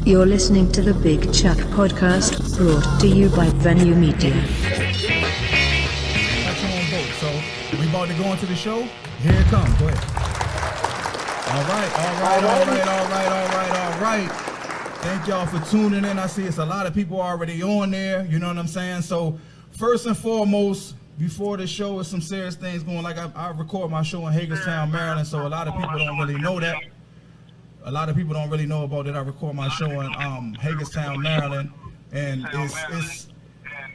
You're listening to the Big Chuck Podcast, brought to you by Venue Media. So we about to go into the show. Here it comes. Go ahead. All right. Thank y'all for tuning in. I see it's a lot of people already on there. You know what I'm saying? So first and foremost, before the show, is some serious things going. Like I record my show in Hagerstown, Maryland, so a lot of people don't really know that. A lot of people don't really know about that. I record my show in Hagerstown, Maryland, and it's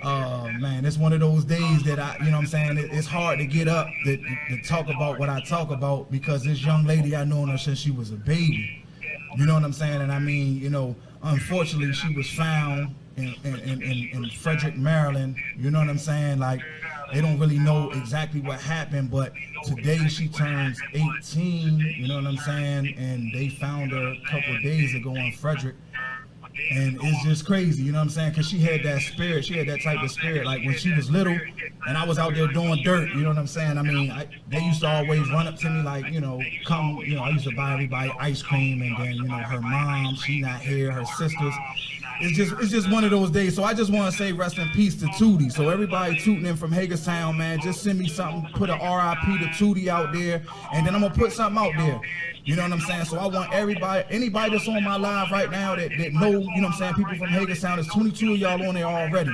man, it's one of those days that you know what I'm saying, it's hard to get up to talk about what I talk about, because this young lady, I known her since she was a baby. You know what I'm saying? And I mean, you know, unfortunately, she was found in Frederick, Maryland. You know what I'm saying? Like, they don't really know exactly what happened, but today she turns 18, you know what I'm saying? And they found her a couple of days ago in Frederick. And it's just crazy, you know what I'm saying? Because she had that spirit, she had that type of spirit. Like when she was little and I was out there doing dirt, you know what I'm saying? I mean, they used to always run up to me like, you know, come, you know, I used to buy everybody ice cream, and then, you know, her mom, she not here, her sisters. It's just one of those days. So I just want to say rest in peace to Tootie. So everybody tuning in from Hagerstown, man, just send me something, put a RIP to Tootie out there, and then I'm going to put something out there. You know what I'm saying? So I want everybody, anybody that's on my live right now that know, you know what I'm saying, people from Hagerstown, there's 22 of y'all on there already.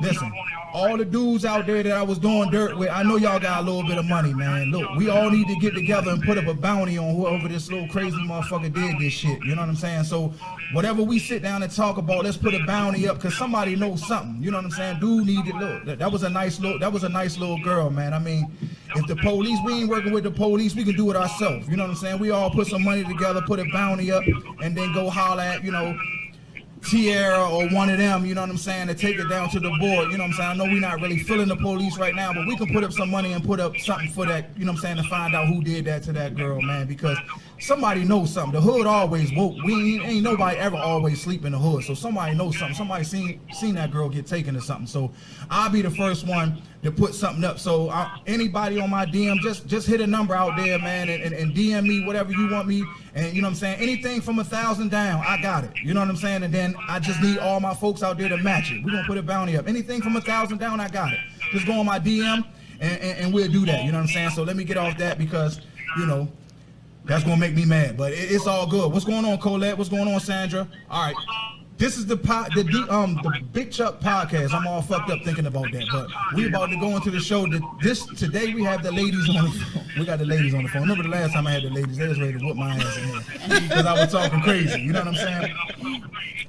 Listen, all the dudes out there that I was doing dirt with, I know y'all got a little bit of money, man. Look, we all need to get together and put up a bounty on whoever this little crazy motherfucker did this shit. You know what I'm saying? So whatever we sit down and talk about, let's put a bounty up, because somebody knows something. You know what I'm saying? Dude needed, look, that was a nice little girl, man. I mean, if the police, we ain't working with the police, we can do it ourselves. You know what I'm saying? We all put some money together, put a bounty up, and then go holler at, you know, Tierra or one of them, you know what I'm saying, to take it down to the board. You know what I'm saying? I know we're not really feeling the police right now, but we can put up some money and put up something for that, you know what I'm saying, to find out who did that to that girl, man, because somebody knows something. The hood always woke. Ain't nobody ever always sleep in the hood, so somebody knows something. Somebody seen that girl get taken or something. So I'll be the first one to put something up. So anybody on my DM, just hit a number out there, man, and DM me whatever you want me. And you know what I'm saying, anything from 1,000 down, I got it. You know what I'm saying? And then I just need all my folks out there to match it. We're gonna put a bounty up. Anything from 1,000 down, I got it. Just go on my DM and we'll do that. You know what I'm saying? So let me get off that, because, you know, that's gonna make me mad. But it's all good. What's going on, Colette? What's going on, Sandra? All right. This is the Big Chuck Podcast. I'm all fucked up thinking about that, but we about to go into the show. Today we have the ladies on the phone. We got the ladies on the phone. Remember the last time I had the ladies? They was ready to whoop my ass in here because I was talking crazy. You know what I'm saying?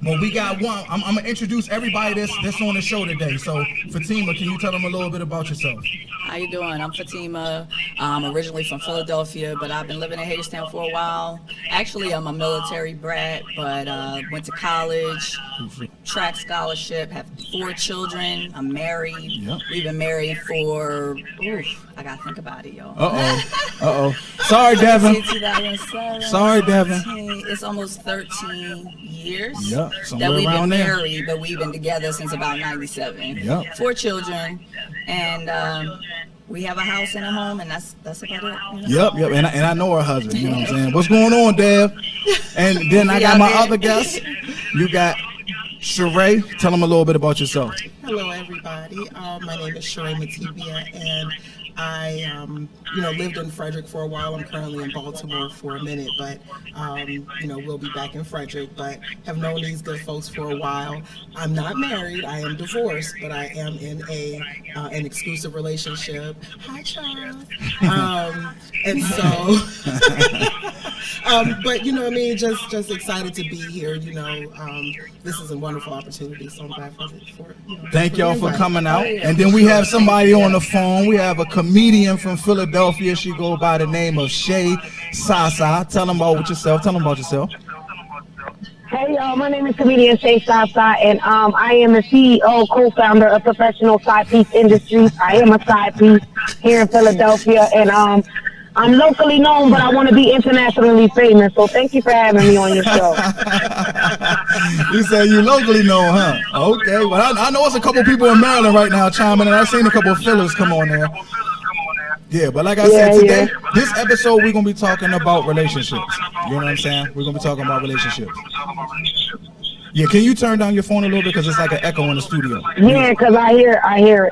But we got one. I'm gonna introduce everybody that's on the show today. So Fatima, can you tell them a little bit about yourself? How you doing? I'm Fatima. I'm originally from Philadelphia, but I've been living in Hagerstown for a while. Actually, I'm a military brat, but went to college, track scholarship, have 4 children. I'm married. Yep. We've been married for, I gotta think about it, y'all. Sorry, Devin. Sorry, Devin. It's almost 13 years that we've been there. married, but we've been together since about 97. Yep. 4 children, and we have a house and a home, and that's about it. You know? Yep. And I know her husband. You know what I'm saying? What's going on, Dev? And then I got my other guest. You got Sheree. Tell them a little bit about yourself. Hello, everybody. My name is Sheree Matibia, and I, lived in Frederick for a while. I'm currently in Baltimore for a minute, but, we'll be back in Frederick, but have known these good folks for a while. I'm not married. I am divorced, but I am in an exclusive relationship. Hi, Charles. And so, but, you know what I mean? Just excited to be here. This is a wonderful opportunity, so I'm glad for Thank y'all for coming out. And then we have somebody on the phone. We have a comedian from Philadelphia. She go by the name of Shay Sasa. Tell them about yourself. Hey y'all, my name is comedian Shay Sasa, and I am the CEO, co-founder of Professional Side Piece Industries. I am a side piece here in Philadelphia, and I'm locally known, but I want to be internationally famous. So thank you for having me on your show. You say you locally known, huh? Okay. Well, I know it's a couple people in Maryland right now chiming in. I've seen a couple of fillers come on there. Yeah, but like I said, today, this episode, we're going to be talking about relationships. You know what I'm saying? We're going to be talking about relationships. Yeah, can you turn down your phone a little bit because it's like an echo in the studio? Yeah, because I hear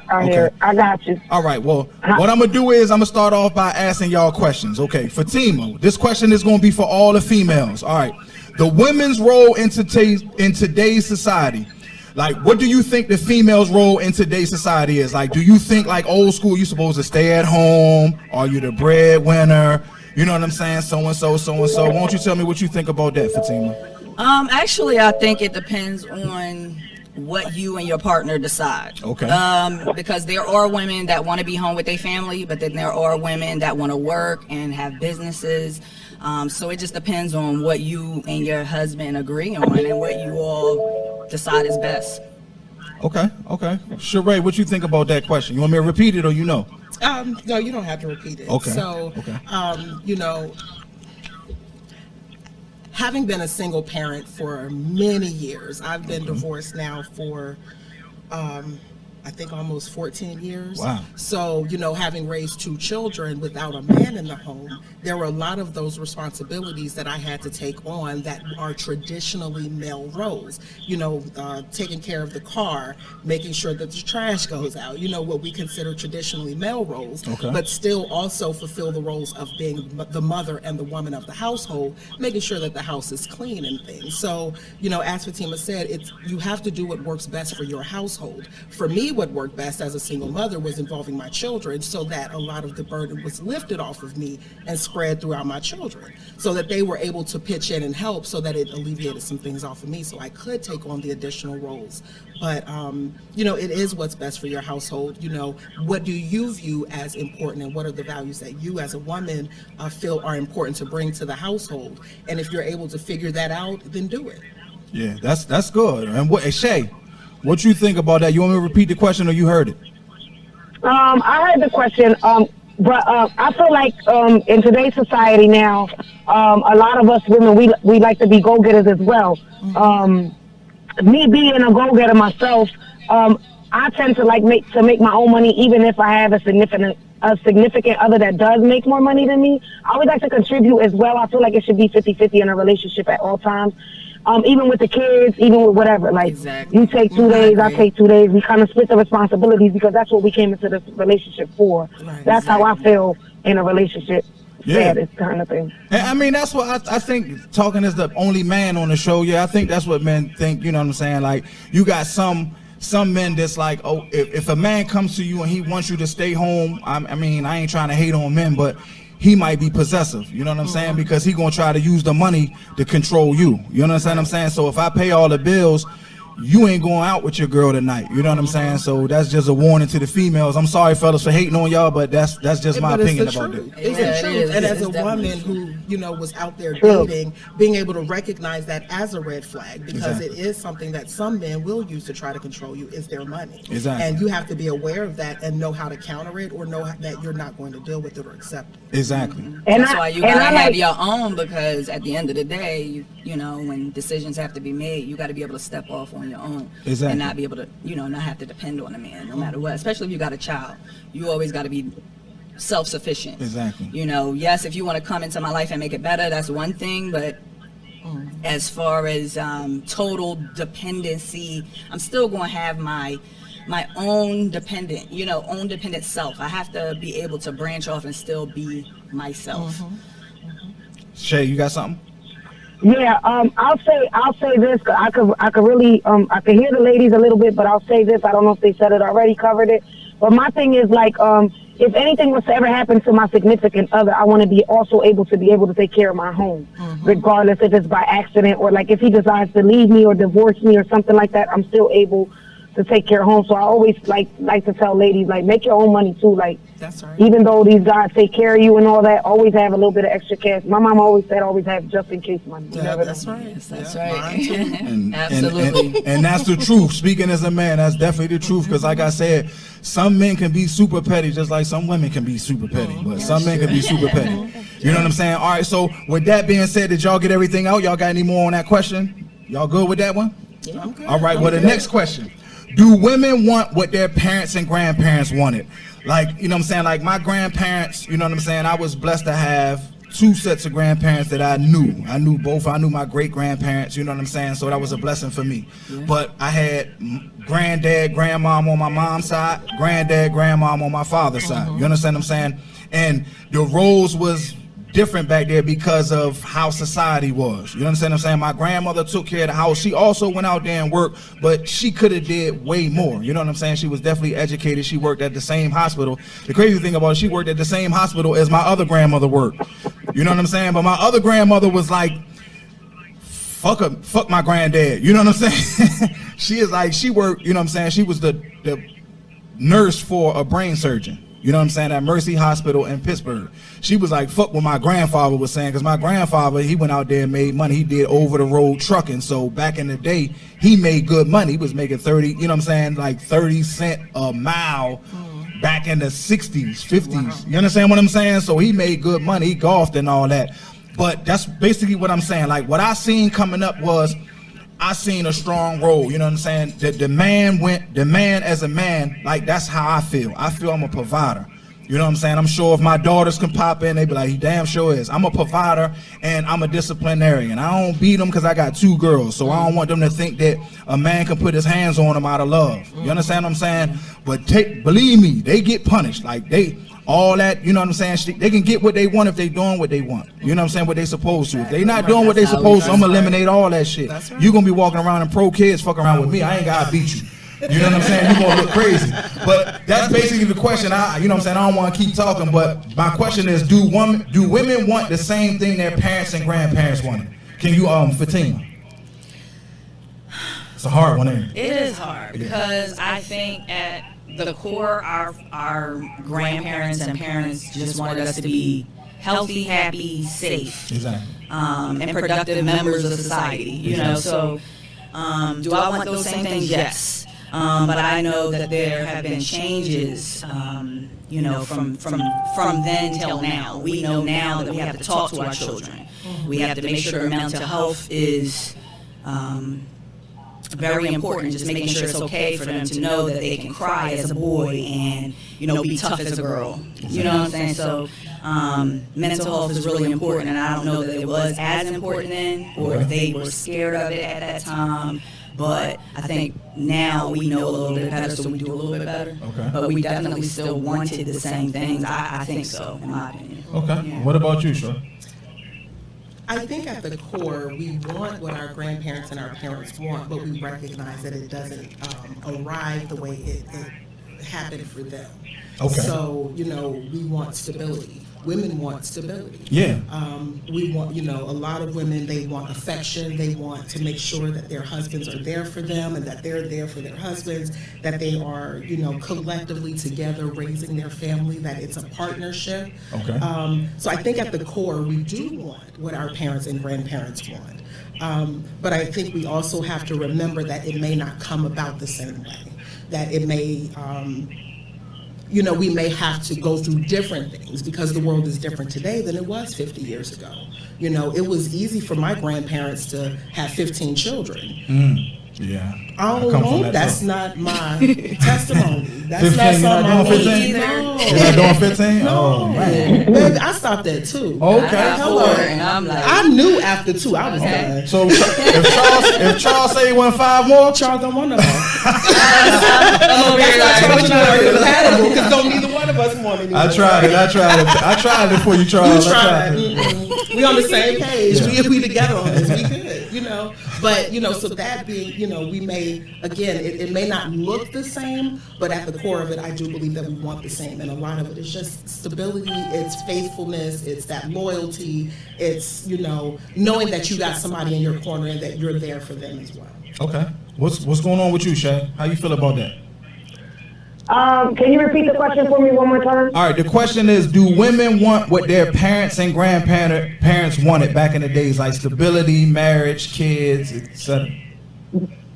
it. I got you. All right, well, what I'm going to do is I'm going to start off by asking y'all questions. Okay, Fatima, this question is going to be for all the females. All right, the women's role in today's society. Like, what do you think the female's role in today's society is? Like, do you think, like old school, you're supposed to stay at home? Are you the breadwinner? You know what I'm saying? So-and-so, so-and-so. Why don't you tell me what you think about that, Fatima? Actually, I think it depends on what you and your partner decide. Okay. Because there are women that want to be home with their family, but then there are women that want to work and have businesses. So it just depends on what you and your husband agree on and what you all decide is best. Okay. Sheree, what you think about that question? You want me to repeat it or you know? No, you don't have to repeat it. Okay. So, you know, having been a single parent for many years, I've been divorced now for, I think almost 14 years. Wow. So, you know, having raised 2 children without a man in the home, there were a lot of those responsibilities that I had to take on that are traditionally male roles. You know, taking care of the car, making sure that the trash goes out, you know, what we consider traditionally male roles, but still also fulfill the roles of being the mother and the woman of the household, making sure that the house is clean and things. So, you know, as Fatima said, you have to do what works best for your household. For me, what worked best as a single mother was involving my children so that a lot of the burden was lifted off of me and spread throughout my children so that they were able to pitch in and help so that it alleviated some things off of me so I could take on the additional roles. But, you know, it is what's best for your household. You know, what do you view as important and what are the values that you as a woman feel are important to bring to the household? And if you're able to figure that out, then do it. Yeah, that's good. And what, Shay, what you think about that? You want me to repeat the question or you heard it? I heard the question, but I feel like in today's society now, a lot of us women, we like to be go-getters as well. Me being a go-getter myself, I tend to make my own money even if I have a significant other that does make more money than me. I always like to contribute as well. I feel like it should be 50-50 in a relationship at all times. Even with the kids, even with whatever, like you take 2 days, I take 2 days. We kind of split the responsibilities because that's what we came into this relationship for. Right, that's how I feel in a relationship. Yeah, this kind of thing. And I mean, that's what I think. Talking as the only man on the show, yeah, I think that's what men think. You know what I'm saying? Like, you got some men that's like, oh, if a man comes to you and he wants you to stay home, I mean, I ain't trying to hate on men, but he might be possessive, you know what I'm saying? Because he gonna try to use the money to control you. You understand what I'm saying? So if I pay all the bills, you ain't going out with your girl tonight. You know what I'm saying? So that's just a warning to the females. I'm sorry, fellas, for hating on y'all, but that's just my opinion about it. It's the truth. And as a woman who, you know, was out there dating, being able to recognize that as a red flag, because it is something that some men will use to try to control you, is their money. Exactly. And you have to be aware of that and know how to counter it or know that you're not going to deal with it or accept it. Exactly. And that's why you gotta have your own, because at the end of the day, you know, when decisions have to be made, you got to be able to step off on your own. Exactly. And not be able to, you know, not have to depend on a man no matter what. Especially if you got a child, you always got to be self-sufficient. Exactly. You know, yes, if you want to come into my life and make it better, that's one thing, but as far as total dependency, I'm still going to have my own dependent self. I have to be able to branch off and still be myself. Shay, you got something? Yeah, I'll say this. I could really, I could hear the ladies a little bit, but I'll say this. I don't know if they said it already, covered it. But my thing is like, if anything was to ever happen to my significant other, I want to be also able to take care of my home, regardless if it's by accident or like if he decides to leave me or divorce me or something like that. I'm still able to take care of home. So I always like to tell ladies, like, make your own money too. Like, that's right. Even though these guys take care of you and all that, always have a little bit of extra cash. My mom always said, always have just in case money. Yeah, that's right. That's right. right. Absolutely. And that's the truth. Speaking as a man, that's definitely the truth. Because like I said, some men can be super petty, just like some women can be super petty. But some men can be super petty. You know what I'm saying? All right. So with that being said, did y'all get everything out? Y'all got any more on that question? Y'all good with that one? Yeah, I'm good. All right. Well, the next question. Do women want what their parents and grandparents wanted? Like, you know what I'm saying? Like my grandparents, you know what I'm saying? I was blessed to have two sets of grandparents that I knew. I knew both. I knew my great grandparents. You know what I'm saying? So that was a blessing for me. Yeah. But I had granddad, grandmom on my mom's side, granddad, grandmom on my father's side. You understand what I'm saying? And the roles was different back there because of how society was. You understand what I'm saying? My grandmother took care of the house. She also went out there and worked, but she could have did way more. You know what I'm saying? She was definitely educated. She worked at the same hospital. The crazy thing about it, she worked at the same hospital as my other grandmother worked. You know what I'm saying? But my other grandmother was like, fuck my granddad. You know what I'm saying? She worked, you know what I'm saying? She was the nurse for a brain surgeon. You know what I'm saying? At Mercy Hospital in Pittsburgh. She was like, fuck what my grandfather was saying, because my grandfather, he went out there and made money. He did over-the-road trucking. So back in the day, he made good money. He was making 30, you know what I'm saying, like 30 cents a mile back in the 60s, 50s. Wow. You understand what I'm saying? So he made good money. He golfed and all that. But that's basically what I'm saying. Like, what I seen coming up was, I seen a strong role, you know what I'm saying? The man as a man, like, that's how I feel. I feel I'm a provider. You know what I'm saying? I'm sure if my daughters can pop in, they be like, he damn sure is. I'm a provider and I'm a disciplinarian. I don't beat them because I got two girls. So I don't want them to think that a man can put his hands on them out of love. You understand what I'm saying? But believe me, they get punished. Like, all that, you know what I'm saying? They can get what they want if they doing what they want. You know what I'm saying? What they supposed to. If they not doing what they supposed to, I'm gonna eliminate all that shit. You gonna be walking around and pro kids fucking around with me. I ain't gotta beat you. You know what I'm saying? You gonna look crazy. But that's basically the question. You know what I'm saying? I don't want to keep talking, but my question is: Do women want the same thing their parents and grandparents wanted? Can you, Fatima? It's a hard one, ain't it? It is hard because I think at the core, our grandparents and parents just wanted us to be healthy, happy, safe, exactly, and productive members of society. You know, so do I want those same things? Yes. But I know that there have been changes, you know, from then till now. We know now that we have to talk to our children. We have to make sure mental health is very important, just making sure it's okay for them to know that they can cry as a boy and, you know, be tough as a girl. You know what I'm saying? So mental health is really important, and I don't know that it was as important then, or if they were scared of it at that time. But I think now we know a little bit better, so we do a little bit better. Okay. But we definitely still wanted the same things. I think so, in my opinion. Okay. Yeah. What about you, Sean? I think at the core, we want what our grandparents and our parents want, but we recognize that it doesn't arrive the way it happened for them. Okay. So, you know, we want stability. Women want stability. Yeah. We want, you know, a lot of women, they want affection. They want to make sure that their husbands are there for them and that they're there for their husbands, that they are, you know, collectively together raising their family, that it's a partnership. Okay. So I think at the core, we do want what our parents and grandparents want. But I think we also have to remember that it may not come about the same way, that it may, you know, we may have to go through different things because the world is different today than it was 50 years ago. You know, it was easy for my grandparents to have 15 children. Yeah. Oh, that's not my testimony. That's 15, not something I doing need. 15? No. You're not doing 15? No. Oh, man. Baby, I stopped at 2. Okay. Hello. And I'm like, I knew after 2 I was done. So if Charles say he want 5 more, Charles don't want no more. Because don't neither one of us want any more. I tried it before you, Charles. You tried. We on the same page. Yeah. We together on this. We good, you know. But, you know, so that being, you know, we may, again, it may not look the same, but at the core of it, I do believe that we want the same. And a lot of it is just stability, it's faithfulness, it's that loyalty, it's, you know, knowing that you got somebody in your corner and that you're there for them as well. Okay. What's going on with you, Shay? How you feel about that? Can you repeat the question for me one more time? All right, the question is, do women want what their parents and grandparents wanted back in the days, like stability, marriage, kids, etc.?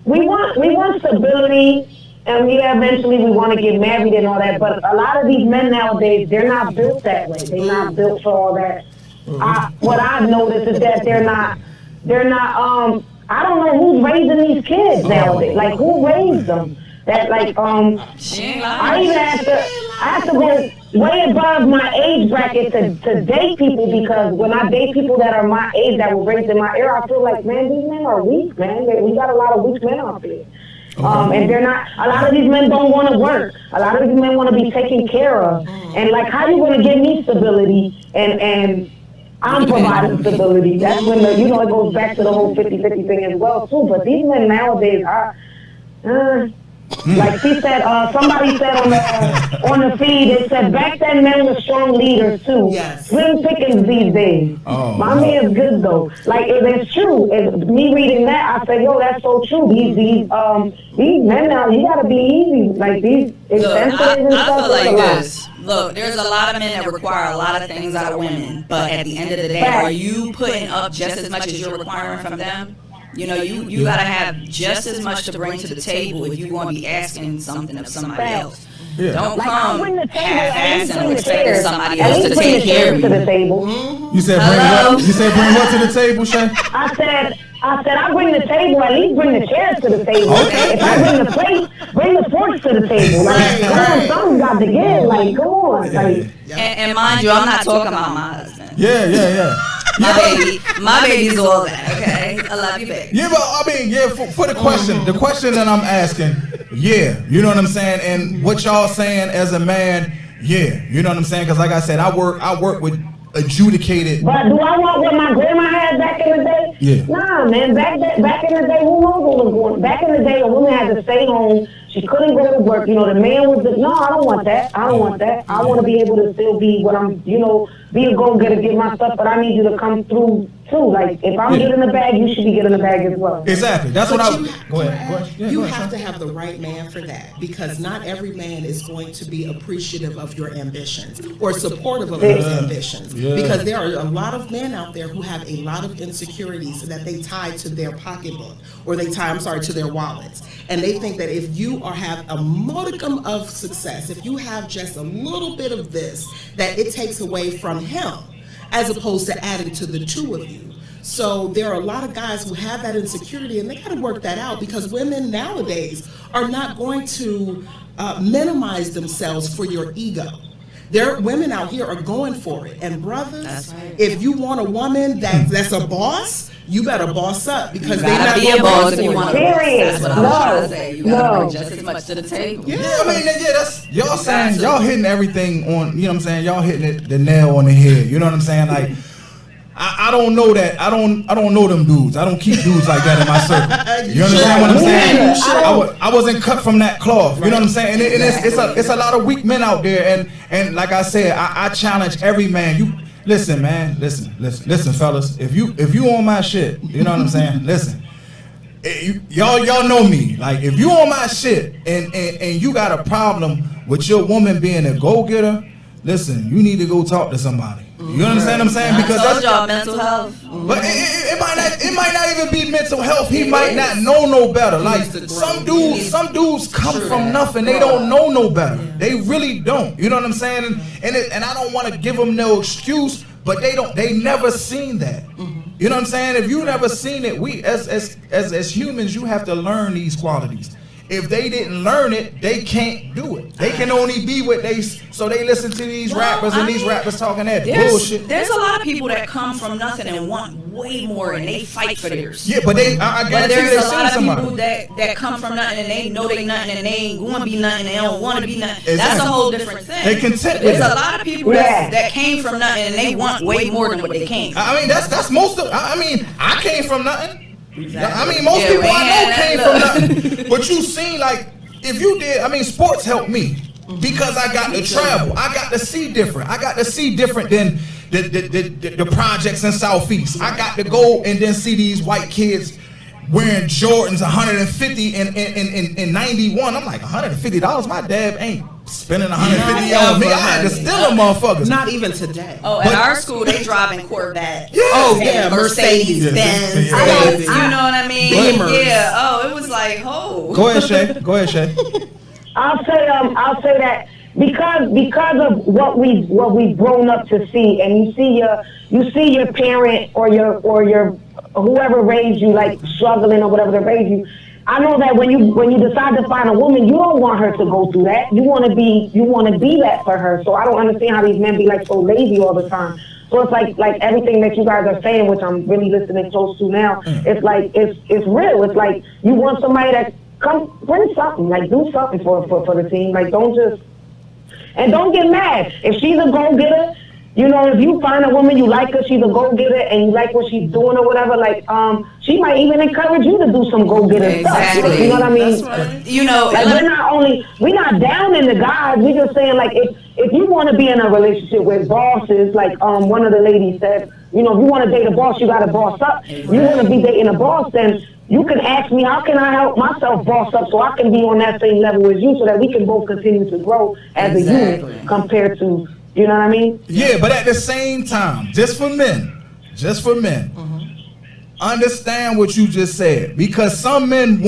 We want stability, and eventually we want to get married and all that, but a lot of these men nowadays, they're not built that way. They're not built for all that. What I've noticed is that they're not, I don't know who's raising these kids nowadays. Like, who raised them? That, like, I even asked way above my age bracket to date people, because when I date people that are my age, that were raised in my era, I feel like, man, these men are weak, man. We got a lot of weak men out there. And they're not, a lot of these men don't want to work. A lot of these men want to be taken care of. And like, how you going to give me stability and I'm providing stability? That's when, it goes back to the whole 50-50 thing as well, too. But these men nowadays are, like she said, somebody said on the feed, it said back then men were strong leaders too. Yes. Slim pickings these days. My man's good though. Like it's true. Me reading that, I said, yo, that's so true. These men now, you gotta be easy. Like these expenses and stuff. I feel like this. Look, there's a lot of men that require a lot of things out of women, but at the end of the day, are you putting up just as much as you're requiring from them? You know, you gotta have just as much to bring to the table if you want to be asking something of somebody else. Yeah. Don't come half-assed and expecting somebody else to take care of you. You said bring what? You said bring what to the table, Shay? I said I bring the table. At least bring the chairs to the table. Okay. If I bring the plate, bring the forks to the table. Like, come on, something's got to give. Like, come on. Like, and mind you, I'm not talking about my husband. Yeah. My baby's all that, okay? I love you, baby. Yeah, but I mean, for the question that I'm asking, you know what I'm saying? And what y'all saying as a man, you know what I'm saying? Because like I said, I work with adjudicated. But do I want what my grandma had back in the day? Yeah. Nah, man. Back in the day, who knows what was going on? Back in the day, a woman had to stay home. She couldn't go to work. You know, the man was no, I don't want that. I want to be able to still be what I'm, be a go-getter, get my stuff, but I need you to come through too. Like, if I'm getting the bag, you should be getting the bag as well. Exactly. That's what Go ahead. You have to have the right man for that, because not every man is going to be appreciative of your ambitions or supportive of those ambitions. Yeah. Because there are a lot of men out there who have a lot of insecurities that they tie to their pocketbook, or they tie, to their wallets. And they think that if you have a modicum of success, if you have just a little bit of this, that it takes away from him, as opposed to adding to the two of you. So there are a lot of guys who have that insecurity, and they got to work that out, because women nowadays are not going to minimize themselves for your ego. Women out here are going for it. And brothers, if you want a woman that's a boss, you better boss up, because they're not be a boss if you want to. Period. That's what I was trying to say. You gotta bring just as much to the table. Yeah, I mean, that's y'all saying, y'all hitting everything on. You know what I'm saying? Y'all hitting the nail on the head. You know what I'm saying? Like, I don't know that. I don't know them dudes. I don't keep dudes like that in my circle. You understand what I'm saying? I wasn't cut from that cloth. You know what I'm saying? And it's a lot of weak men out there. And like I said, I challenge every man. Listen, man. Listen, fellas. If you on my shit, you know what I'm saying? Listen, y'all know me. Like, if you on my shit and you got a problem with your woman being a go-getter, listen, you need to go talk to somebody. You understand what I'm saying? Because that's y'all mental health. But it might not even be mental health. He might not know no better. Like, some dudes come from nothing. They don't know no better. They really don't. You know what I'm saying? And I don't want to give them no excuse, but they never seen that. You know what I'm saying? If you never seen it, we as humans, you have to learn these qualities. If they didn't learn it, they can't do it. They can only be what so they listen to these rappers, and these rappers talking that bullshit. There's a lot of people that come from nothing and want way more, and they fight for theirs. Yeah, but I guarantee there's a lot of somebody. people that come from nothing and they know they nothing and they ain't going to be nothing. They don't want to be nothing. Exactly. That's a whole different thing. They content. There's a lot of people that came from nothing and they want way more than what they came from. I mean, that's most of. I mean, I came from nothing. Exactly. I mean, most people I know came from nothing. But you seen, like, if you did, I mean, sports helped me because I got to travel. I got to see different. I got to see different than the projects in Southeast. I got to go and then see these white kids wearing Jordans 150 in 91. I'm like, $150? My dad ain't spending $150 on me. I had to steal them motherfuckers. Not even today. Oh, at our school, they driving Corvettes. Yeah. Oh, yeah, Mercedes Benz. You know what I mean? Beamers. Yeah. Oh, it was like, oh. Go ahead, Shay. I'll say that because of what we've grown up to see, and you see your parent or your whoever raised you, like, struggling or whatever they raised you, I know that when you decide to find a woman, you don't want her to go through that. You want to be that for her. So I don't understand how these men be like so lazy all the time. So it's like everything that you guys are saying, which I'm really listening close to now. It's like it's real. It's like you want somebody that come bring something, like do something for the team. Like don't get mad if she's a go getter. You know, if you find a woman you like her, she's a go-getter, and you like what she's doing or whatever, like, she might even encourage you to do some go-getter stuff. You know what I mean? Right. You know, like we're not down in the guys. We're just saying, like, if you want to be in a relationship with bosses, like one of the ladies said, you know, if you want to date a boss, you got to boss up. If you want to be dating a boss, then you can ask me, how can I help myself boss up so I can be on that same level as you so that we can both continue to grow as a unit compared to, you know what I mean? Yeah, but at the same time, just for men, understand what you just said. Because some men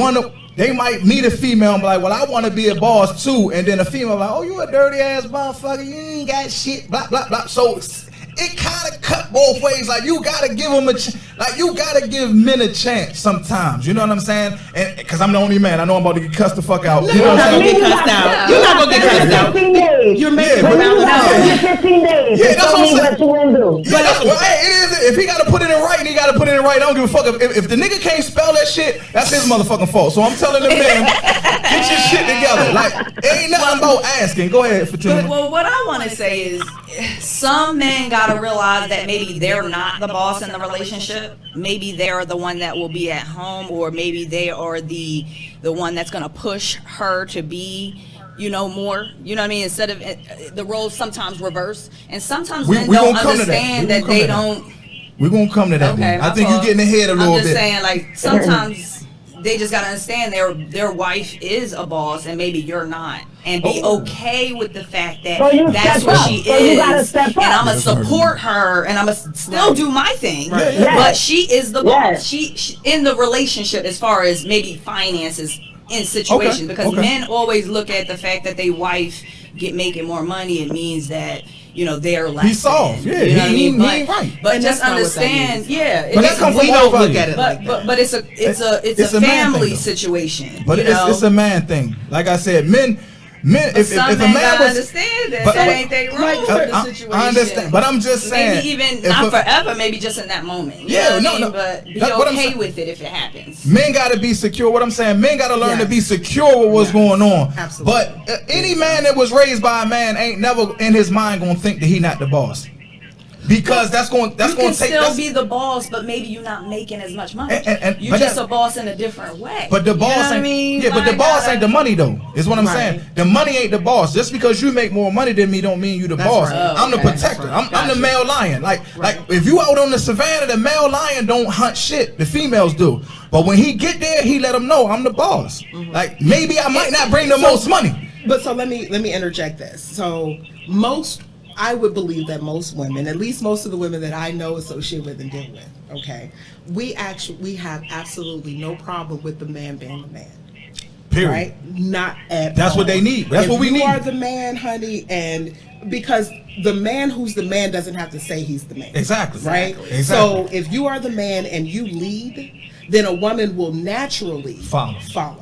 they might meet a female and be like, well, I want to be a boss too. And then a female like, oh, you a dirty ass motherfucker. You ain't got shit, blah, blah, blah. So it kind of cut both ways. Like you got to give them you got to give men a chance sometimes. You know what I'm saying? And because I'm the only man, I know I'm about to get cussed the fuck out. No, you know what I'm saying? You're not going to get cussed out. 15 days. You're making But around you the got 15 days. Yeah, that's what I'm saying. What you want to do. Yeah, that's what, hey, it is. If he got to put it in writing, he got to put it in writing. I don't give a fuck. If the nigga can't spell that shit, that's his motherfucking fault. So I'm telling the man, get your shit together. Like, it ain't nothing about asking. Go ahead, Fatima. Well, what I want to say is some men got to realize that maybe they're not the boss in the relationship. Maybe they're the one that will be at home, or maybe they are the one that's going to push her to be, you know, more, you know what I mean? Instead of the roles sometimes reverse, and sometimes men don't understand that they don't. We're going to come to that. Okay, I think you're getting ahead a little bit. I'm just saying, like, sometimes they just got to understand their wife is a boss and maybe you're not. And be okay with the fact that that's what she is. You gotta step up. And I'm going to support her and I'm going to still do my thing. Right. Yes. But she is the boss. Yes. She in the relationship as far as maybe finances in situations. Because men always look at the fact that their wife making more money. It means that, you know, they're less. He's soft. Yeah, you know what I mean? he ain't right. But And just that's not what that understand, means. But that comes from We don't look at it like that. But it's a a man family thing, situation. But it's a man thing. Like I said, men. If a man gotta was, understand that but- that ain't their role for the situation. I understand, but I'm just saying. Maybe even not forever, maybe just in that moment. You know what I mean? But be okay with it if it happens. Men gotta be secure. What I'm saying, men gotta learn to be secure with what's going on. Absolutely. But any man that was raised by a man ain't never in his mind gonna think that he not the boss. Because that's going to take. You can still be the boss, but maybe you're not making as much money. You're just a boss in a different way. But the boss, you know what I mean? Yeah, but the boss ain't the money though. Is what I'm saying. The money ain't the boss. Just because you make more money than me, don't mean you the boss. Right. I'm the protector. I'm the male lion. Like if you out on the savannah, the male lion don't hunt shit. The females do. But when he get there, he let them know I'm the boss. Like maybe I might not bring the most money. But so let me interject this. So I would believe that most women, at least most of the women that I know, associate with and deal with, okay, we have absolutely no problem with the man being a man. Period. Right? Not at all. That's what they need. That's what we need. You are the man, honey, and because the man who's the man doesn't have to say he's the man. Exactly. Right? Exactly. So if you are the man and you lead, then a woman will naturally follow.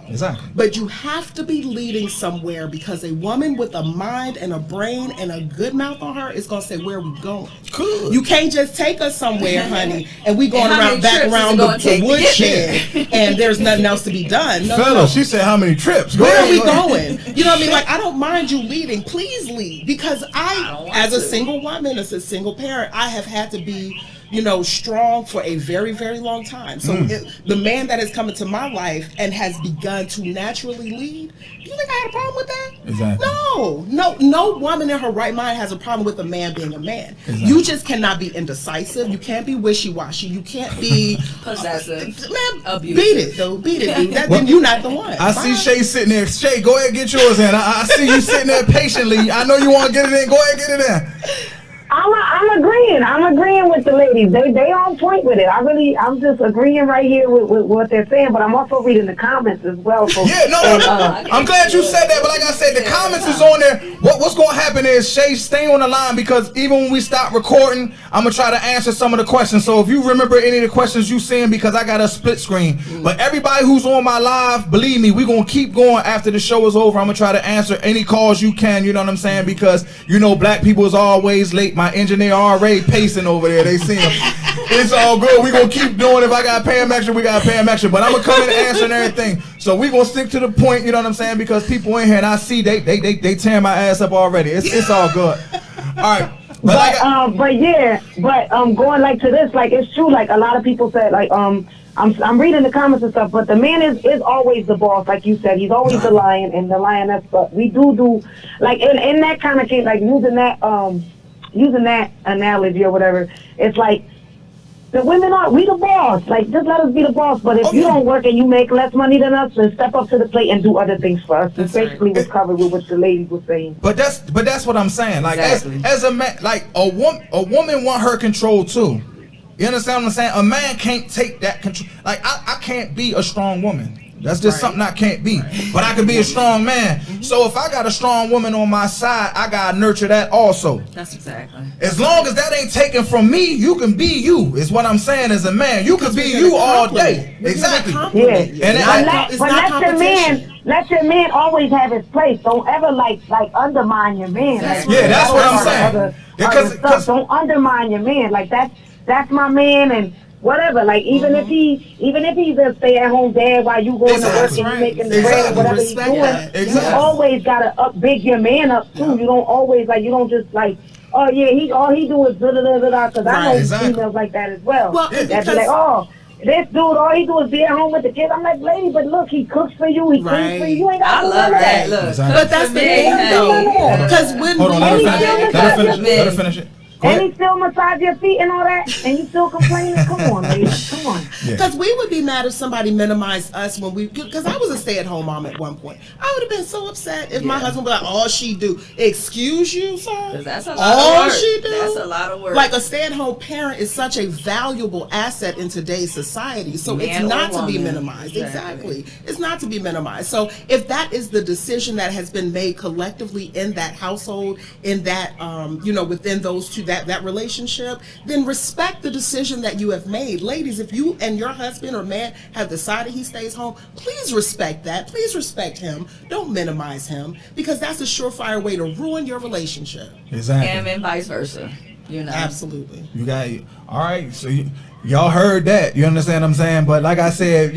Exactly. But you have to be leading somewhere, because a woman with a mind and a brain and a good mouth on her is going to say, where are we going? Good. You can't just take us somewhere, honey, and we going back around the the woodshed and there's nothing else to be done. No. She said how many trips? Where are we going? You know what I mean? Like, I don't mind you leading. Please lead. Because I as a single woman, as a single parent, I have had to be, you know, strong for a very, very long time. So the man that has come into my life and has begun to naturally lead, do you think I had a problem with that? Exactly. No woman in her right mind has a problem with a man being a man. Exactly. You just cannot be indecisive. You can't be wishy-washy. You can't be possessive. Man, abusive. Beat it, dude. Then you're not the one. I see Shay sitting there. Shay, go ahead and get yours in. I see you sitting there patiently. I know you want to get it in. Go ahead and get it in. I'm I'm agreeing with the ladies. They on point with it. I'm just agreeing right here with what they're saying, but I'm also reading the comments as well. So, yeah, no. I'm glad you said that, but like I said, the comments is on there. What's going to happen is, Shay, stay on the line, because even when we stop recording, I'm going to try to answer some of the questions. So if you remember any of the questions you seeing, because I got a split screen. But everybody who's on my live, believe me, we're going to keep going after the show is over. I'm going to try to answer any calls you can, you know what I'm saying? Because, you know, black people is always late. My engineer already pacing over there. They see him. It's all good. We're going to keep doing. If I got to pay him extra, we got to pay him extra. But I'm going to come in and answer and everything. So we're going to stick to the point, you know what I'm saying? Because people in here, and I see they tearing my ass up already. It's all good. All right. But going like to this, like, it's true. Like, a lot of people said, like, I'm reading the comments and stuff, but the man is always the boss, like you said. He's always the lion and the lioness. But we do like in that kind of case, like using that analogy or whatever. It's like the women we the boss. Like, just let us be the boss. But if you don't work and you make less money than us, then step up to the plate and do other things for us. That's basically what's covered with what the ladies were saying. But that's what I'm saying. Like, as a man, like a woman want her control too. You understand what I'm saying? A man can't take that control. Like, I can't be a strong woman. That's just something I can't be. But I can be a strong man. So if I got a strong woman on my side, I gotta nurture that also. That's exactly. As long as that ain't taken from me, you can be you. Is what I'm saying as a man. You can be you all day. Exactly. Yeah. And let your man always have his place. Don't ever like undermine your man. That's what I'm saying. Because don't undermine your man. Like, that's my man, and whatever. Like, even if he's a stay-at-home dad while you going to work and you making the bread or whatever he's doing, you always gotta big your man up too. You don't always you don't just like, oh yeah, all he do is da da da da da. Because I know females like that as well. That be like, oh, this dude, all he do is be at home with the kids. I'm like, lady, but look, he cooks for you, he cleans for you. You ain't got to do none of that. Look, but that's the thing, though, because when let her finish it. And he still massage your feet and all that, and you still complaining? Come on, lady. Come on. Because we would be mad if somebody minimized us because I was a stay-at-home mom at one point. I would have been so upset if my husband was like, all she do, excuse you, sir? That's a lot of work. She do? That's a lot of work. Like, a stay-at-home parent is such a valuable asset in today's society, so it's not to be minimized. Exactly. It's not to be minimized. So if that is the decision that has been made collectively in that household, in that, within those two, that relationship, then respect the decision that you have made. Ladies, if you and your husband or man have decided he stays home, please respect that. Please respect him. Don't minimize him, because that's a surefire way to ruin your relationship. Exactly. And vice versa. Absolutely. You got it. All right. So y'all heard that. You understand what I'm saying? But like I said,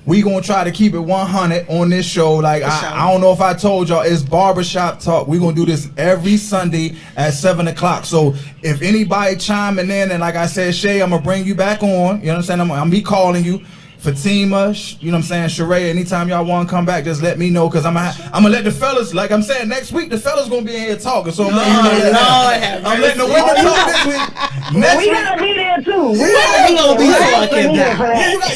we gonna try to keep it 100 on this show. Like, I don't know if I told y'all, it's barbershop talk. We gonna do this every Sunday at 7 o'clock. So if anybody chiming in, and like I said, Shay, I'm gonna bring you back on. You know what I'm saying? I'm gonna be calling you. Fatima, you know what I'm saying, Sheree, anytime y'all want to come back, just let me know, because I'm gonna let the fellas, like I'm saying, next week the fellas gonna be in here talking, so I'm letting the women talk this week. Next week, gotta be there too. We gonna be talking now.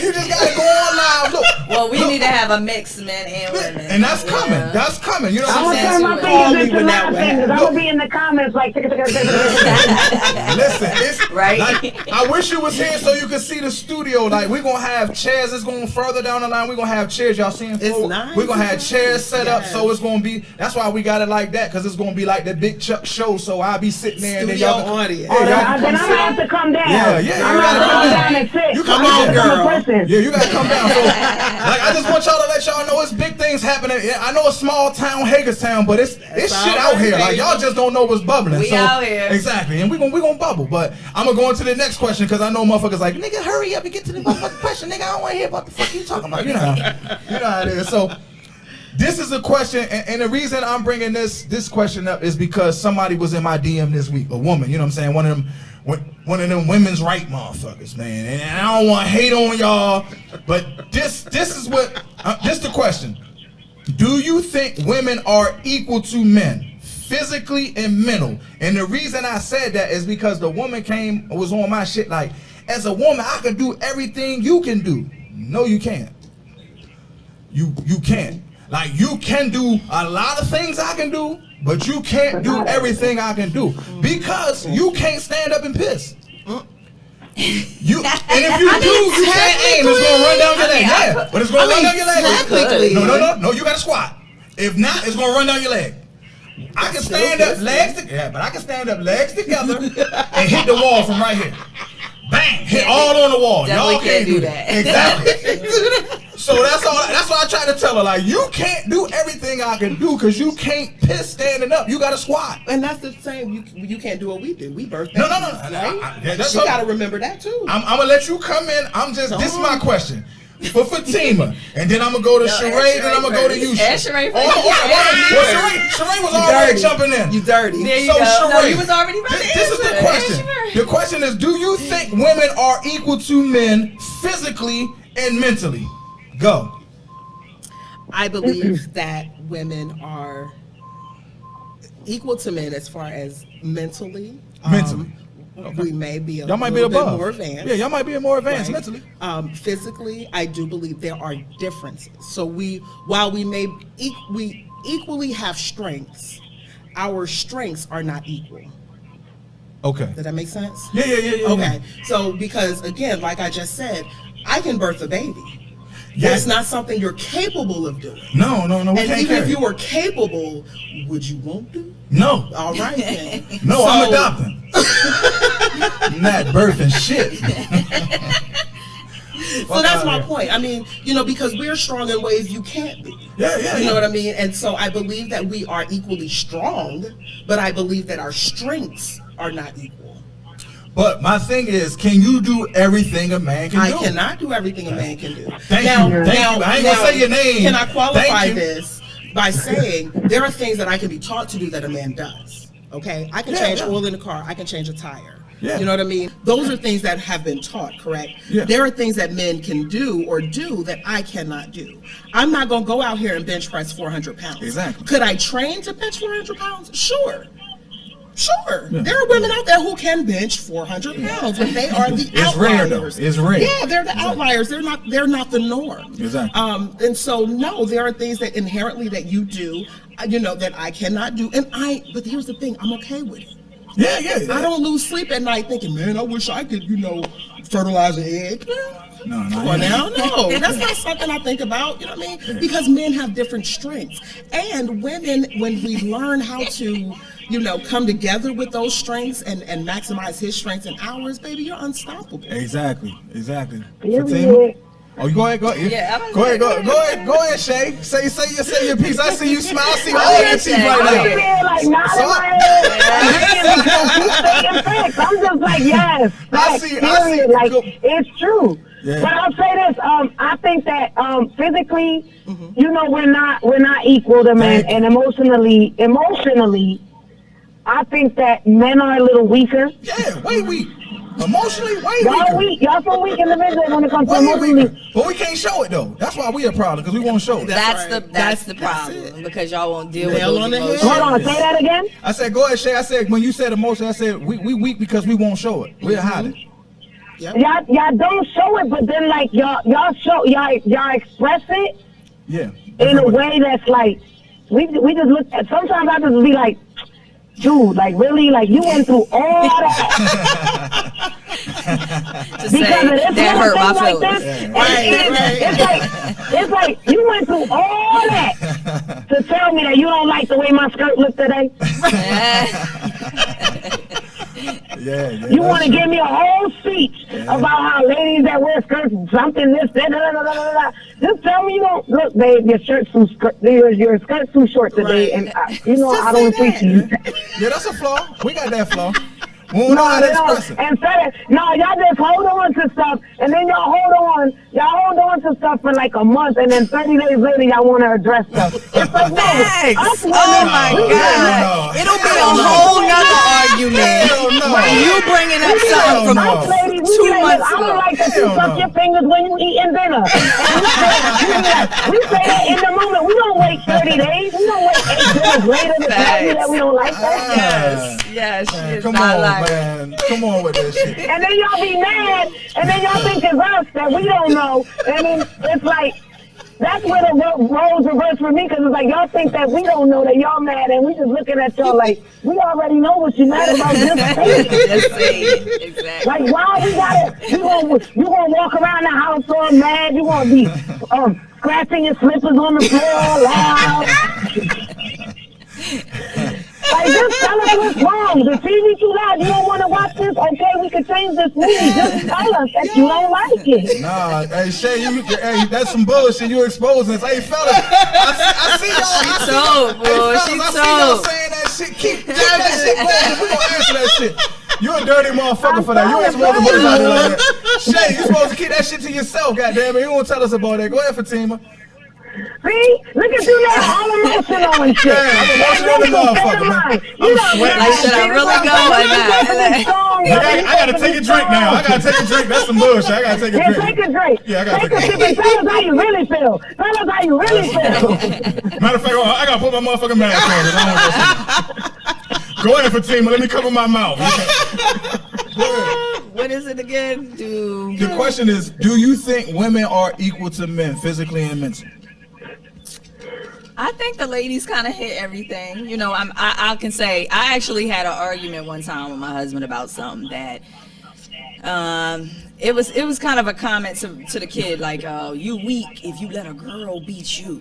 You just gotta go on live. Look. Well, we need to have a mix, men and women. And that's coming. That's coming. You know what I'm saying? I'm gonna turn my fingers into my fingers. I'm gonna be in the comments like. Listen, it's right. Like, I wish you was here so you could see the studio. Like, we're gonna have chairs. It's going further down the line. We're gonna have chairs. Y'all seeing? It's nice. We're gonna have chairs set up, so it's gonna be. That's why we got it like that, because it's gonna be like the Big Chuck show. So I'll be sitting there and then y'all audience. Then I'm gonna have to come down. Yeah. I'm gonna come down and sit. You come on, girl. Yeah, you gotta come down. So, like, I just want y'all to let y'all know it's big things happening. I know it's small town, Hagerstown, but it's shit out here. Like, y'all just don't know what's bubbling. We out here. Exactly, and we gonna bubble. But I'm gonna go into the next question, because I know motherfuckers like, nigga, hurry up and get to the motherfucking question, nigga. I don't want to hear about the fuck you talking about. You know how it is. So this is a question, and the reason I'm bringing this question up is because somebody was in my DM this week, a woman. You know what I'm saying? One of them women's right motherfuckers, man. And I don't want to hate on y'all, but this is what this the question. Do you think women are equal to men, physically and mental? And the reason I said that is because the woman was on my shit like, as a woman, I can do everything you can do. No, you can't. You can't. Like, you can do a lot of things I can do, but you can't do everything I can do because you can't stand up and piss. You and if you do, you can't aim. It's gonna run down your leg. Yeah, but it's gonna run down your leg. Technically. No. You gotta squat. If not, it's gonna run down your leg. I can stand up legs together, but I can stand up legs together and hit the wall from right here. Bang! Hit all on the wall. Y'all can't do that. Exactly. So that's why I try to tell her, like, you can't do everything I can do because you can't piss standing up. You gotta squat. And that's the same. You can't do what we do. We birth. No. Right? You gotta remember that too. I'm gonna let you come in. This is my question. For Fatima, and then I'm gonna go to Sheree, then I'm gonna go to you. And Sheree. Sheree was already jumping in. You dirty. There you So go. Sheree, No, you was already about to this is the answer. question. The question is, do you think women are equal to men physically and mentally? Go. I believe that women are equal to men as far as mentally. We may be Y'all might be little bit above. more advanced. Yeah, y'all might be more advanced Right. mentally. Physically, I do believe there are differences. So while we may we equally have strengths, our strengths are not equal. Okay. Did that make sense? Yeah. Okay. So because again, like I just said, I can birth a baby. Yeah. That's not something you're capable of doing. No. We And can't even if carry. you were capable, would you want to? No. All right then. No, So- I'm adopting. Not birthing shit. So that's my point. I mean, because we're strong in ways you can't be. Yeah. You know what I mean? And so I believe that we are equally strong, but I believe that our strengths are not equal. But my thing is, can you do everything a man can do? I cannot do everything a man can do. Thank you. I ain't gonna say your name. Can I qualify Thank you. this by saying there are things that I can be taught to do that a man does? Okay? I can change oil in the car. I can change a tire. Yeah. You know what I mean? Those are things that have been taught, correct? Yeah. There are things that men can do that I cannot do. I'm not going to go out here and bench press 400 pounds. Exactly. Could I train to bench 400 pounds? Sure. Yeah. There are women out there who can bench 400 pounds, but they are the It's outliers. rare, though. It's rare. Yeah, they're the outliers. They're not the norm. Exactly. And so no, there are things that inherently that you do, that I cannot do, but here's the thing, I'm okay with it. Yeah. I don't lose sleep at night thinking, man, I wish I could, fertilize an egg. No. Come on now, no, that's not something I think about. You know what I mean? Because men have different strengths, and women, when we learn how to, come together with those strengths and maximize his strengths and ours, baby, you're unstoppable. Exactly. Period. Oh, you go ahead. Yeah, Go ahead, Shay. Say your piece. I see you smile. I see all your teeth right I'm now. sitting there like nodding my head. She's saying facts. I'm just like, yes, facts, period. Like, it's true. Yeah. But I'll say this, I think that physically, we're not equal to men, and emotionally, I think that men are a little weaker. Yeah, way weak. Emotionally, way Y'all weaker. weak. Y'all so weak individually when it comes to Way emotionally. weaker. But we can't show it though. That's why we a problem, because we won't show it. That's the problem because y'all won't deal with Nail those on the head. emotions. Hold on, say that again. I said, go ahead, Shay. I said, when you said emotion, I said, we weak because we won't show it. We'll hide it. Yep. Y'all don't show it, but then like y'all express it Yeah. in a way that's like we just look at. Sometimes I just be like, dude, like really, like you went through all that To because say, of this that little hurt my thing like feelings. this. Right. It's like you went through all that to tell me that you don't like the way my skirt looked today. Yeah. You want to give me a whole speech about how ladies that wear skirts, something this, that, da, da, da, da, da. Just tell me you don't look, babe. Your skirt's too short today, Right. and I don't appreciate you. Yeah, that's a flaw. We got that flaw. We don't know how to express it. Y'all just hold on to stuff, and then y'all hold on to stuff for like a month, and then 30 days later y'all want to address stuff. It's like, no, Thanks. us Oh women, my we God. no. It'll be a whole nother argument. Hell no. When you bringing up something from no. Us ladies, we 2 be like, months I don't ago. like that you Hell suck no. your fingers when you eating dinner. And we say that in the moment. We don't wait 30 days. We don't wait 8 dinners later to tell you that we don't like that. Yes, she is Come not on, like man. Come on with this shit. And then y'all be mad, and then y'all think it's us that we don't know. I mean, it's like, that's where the roles reverse for me, because it's like y'all think that we don't know that y'all mad, and we just looking at y'all like we already know what you mad about. Just say it. Just say it. Exactly. Like why we gotta? You gonna walk around the house all mad? You gonna be scratching your slippers on the floor loud? Like, just tell us what's wrong. The TV too loud. You don't want to watch this? Okay, we can change this movie. Just tell us that you don't like it. Nah, hey Shay, hey, that's some bullshit. You exposing us. Hey fellas, I see y'all. She told, bro. Hey, She fellas, I see y'all told. saying that shit. Keep that shit going. We gonna answer that shit. You a dirty motherfucker for that. You ain't supposed to put it out there like that. Shay, you supposed to keep that shit to yourself. Goddamn it, you won't tell us about that. Go ahead, Fatima. See? Look at you now, all emotional and shit. Yeah, I'm emotional as a motherfucker, man. I'm sweating. Like, should I really go or not? I gotta take a drink now. I gotta take a drink. That's some bullshit. I gotta take a drink. Take a drink. Yeah, I gotta take a sip drink. and tell us how you really feel. Tell us how you really feel. Matter of fact, I gotta put my motherfucking mask on. I don't go ahead, Fatima. Let me cover my mouth. What is it again? The question is, do you think women are equal to men physically and mentally? I think the ladies kind of hit everything. You know, I can say I actually had an argument one time with my husband about something that it was kind of a comment to the kid like, "Oh, you weak if you let a girl beat you,"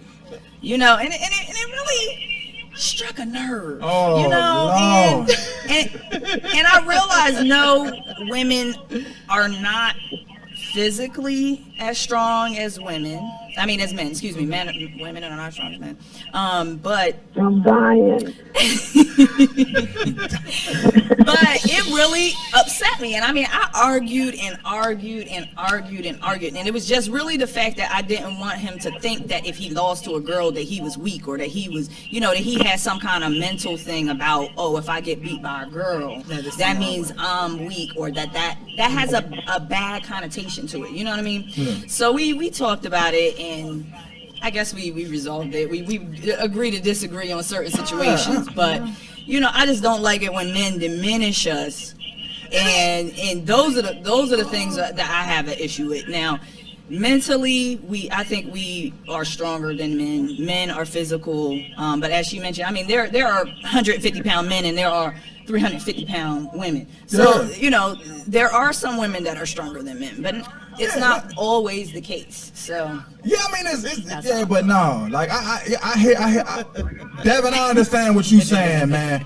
you know, and it really struck a nerve. Oh, you know, no. and I realized no, women are not physically as strong as women. I mean, as men, excuse me. Women are not strong as men. But I'm dying. But it really upset me. And I mean, I argued, and it was just really the fact that I didn't want him to think that if he lost to a girl that he was weak, or that he was, you know, that he had some kind of mental thing about, oh, if I get beat by a girl, that means I'm weak, or that has a bad connotation to it. You know what I mean? Yeah. So we talked about it, and I guess we resolved it. We agree to disagree on certain situations, but you know, I just don't like it when men diminish us, and those are the things that I have an issue with. Now, mentally, I think we are stronger than men. Men are physical, but as she mentioned, I mean, there are 150-pound men and there are 350-pound women. So you know, there are some women that are stronger than men, but it's not always the case. So yeah, I mean, it's but no, like I hear Devin, I understand what you saying, man.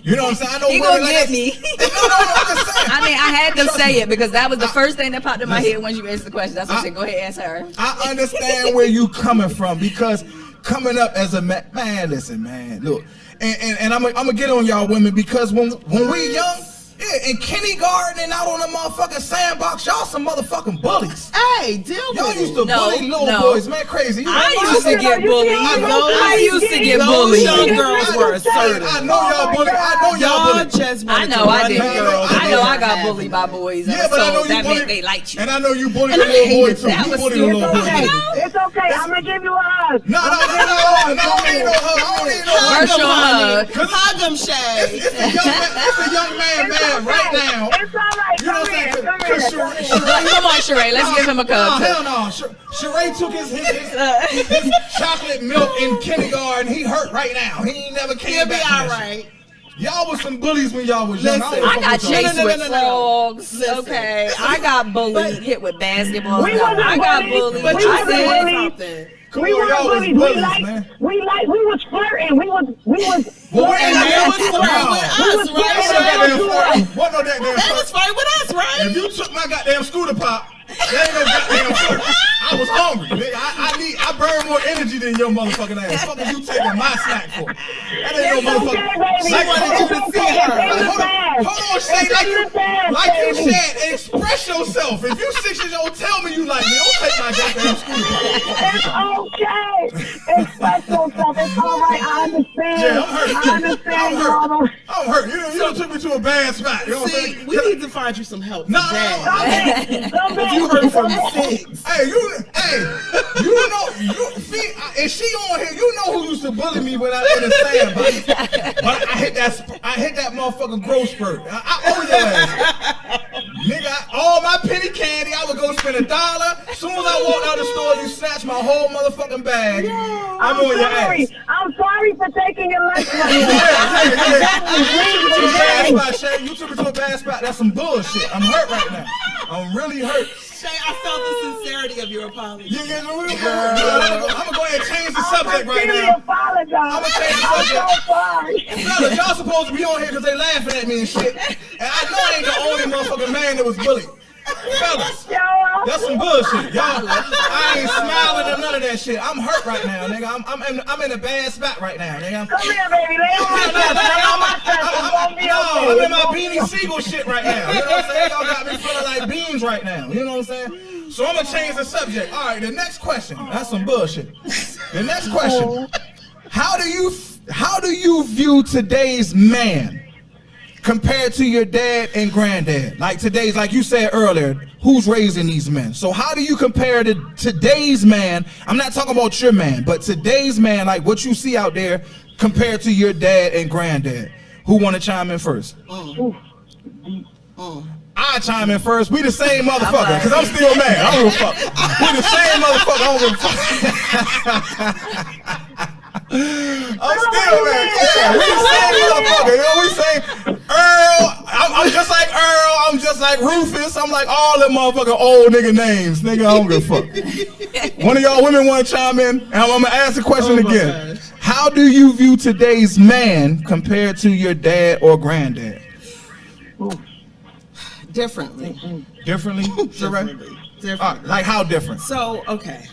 You know what I'm saying? I know he women gonna get me. No, I'm just saying. I mean, I had to say it because that was the first thing that popped in my head when you asked the question. That's what I said. Go ahead, ask her. I understand where you coming from, because coming up as a man, listen, man, look, and I'm gonna get on y'all women, because when we young. Yeah, in kindergarten and out on the motherfucking sandbox, y'all some motherfucking bullies. Hey, deal with y'all used to bully little boys, man, crazy. I used to get bullied. I used to get bullied. Young girls were assertive. I know y'all bullied. I know y'all bullied. I know I did. I know I got bullied by boys. Yeah, but I know you that bullied. meant they liked you. And I know you bullied a little boy too. That You was bullied a little boy. It's okay. I'm gonna give you a hug. No, I don't need no hug. I don't need no hug. Virtual hug. Hug him, Shay. It's a young man right now. It's all right. You know what I'm saying? Come on, Sheree. Let's give him a No, hug. hell no. Sheree took his chocolate milk in kindergarten. He hurt right now. He ain't never came back. He'll be all right. Y'all was some bullies when y'all was young. I got chased with frogs. Okay, I got bullied, hit with basketball. We wasn't I got bullied. But you wasn't bullied. We were bullies. We was flirting. We was flirting with us, right? If you took my goddamn scooter pop, that ain't no goddamn flirt. I was hungry, nigga. I burn more energy than your motherfucking ass. Fuck is you taking my snack for? That ain't no motherfucking. I wanted you to see her. Hold on, Shay. Like you said, express yourself. If you 6 years old, tell me you like me. Don't take my goddamn scooter. It's okay. Express yourself. It's all right. I understand. Yeah, I'm hurt. I understand. I'm hurt. You done took me to a bad spot. You know what I'm saying? We need to find you some help. No. If you hurt from 6. Hey, you know, and she on here, you know who used to bully me when I was in the sandbox. But I hit that motherfucking growth spurt. I owe your ass. Nigga, all my penny candy. I would go spend $1. As soon as I walked out the store, you snatched my whole motherfucking bag. I'm on your ass. I'm sorry for taking your lunch money. You took me to a bad spot. That's some bullshit. I'm hurt right now. I'm really hurt. Shay, I felt the sincerity of your apology. I'm gonna go ahead and change the subject right now. I'm gonna change the subject. I'm so sorry. Fellas, y'all supposed to be on here because they laughing at me and shit. And I know I ain't the only motherfucking man that was bullied. Fellas, that's some bullshit. Y'all, I ain't smiling or none of that shit. I'm hurt right now, nigga. I'm in a bad spot right now, nigga. Come here, baby. Lay on my chest. I'm in my Beanie Siegel shit right now. You know what I'm saying? Y'all got me feeling like beans right now. You know what I'm saying? So I'm gonna change the subject. All right, the next question. That's some bullshit. The next question. How do you view today's man compared to your dad and granddad? Like today's, like you said earlier, who's raising these men? So how do you compare to today's man? I'm not talking about your man, but today's man, like what you see out there compared to your dad and granddad. Who want to chime in first? I chime in first. We the same motherfucker, because I'm still mad. I don't give a fuck. We the same motherfucker. I don't give a fuck. I'm still mad. Yeah, we the same motherfucker. You know, we say Earl. I'm just like Earl. I'm just like Rufus. I'm like all them motherfucking old nigga names. Nigga, I don't give a fuck. One of y'all women want to chime in, and I'm gonna ask the question again. God. How do you view today's man compared to your dad or granddad? Differently. Differently? Differently. Like how different? So, okay.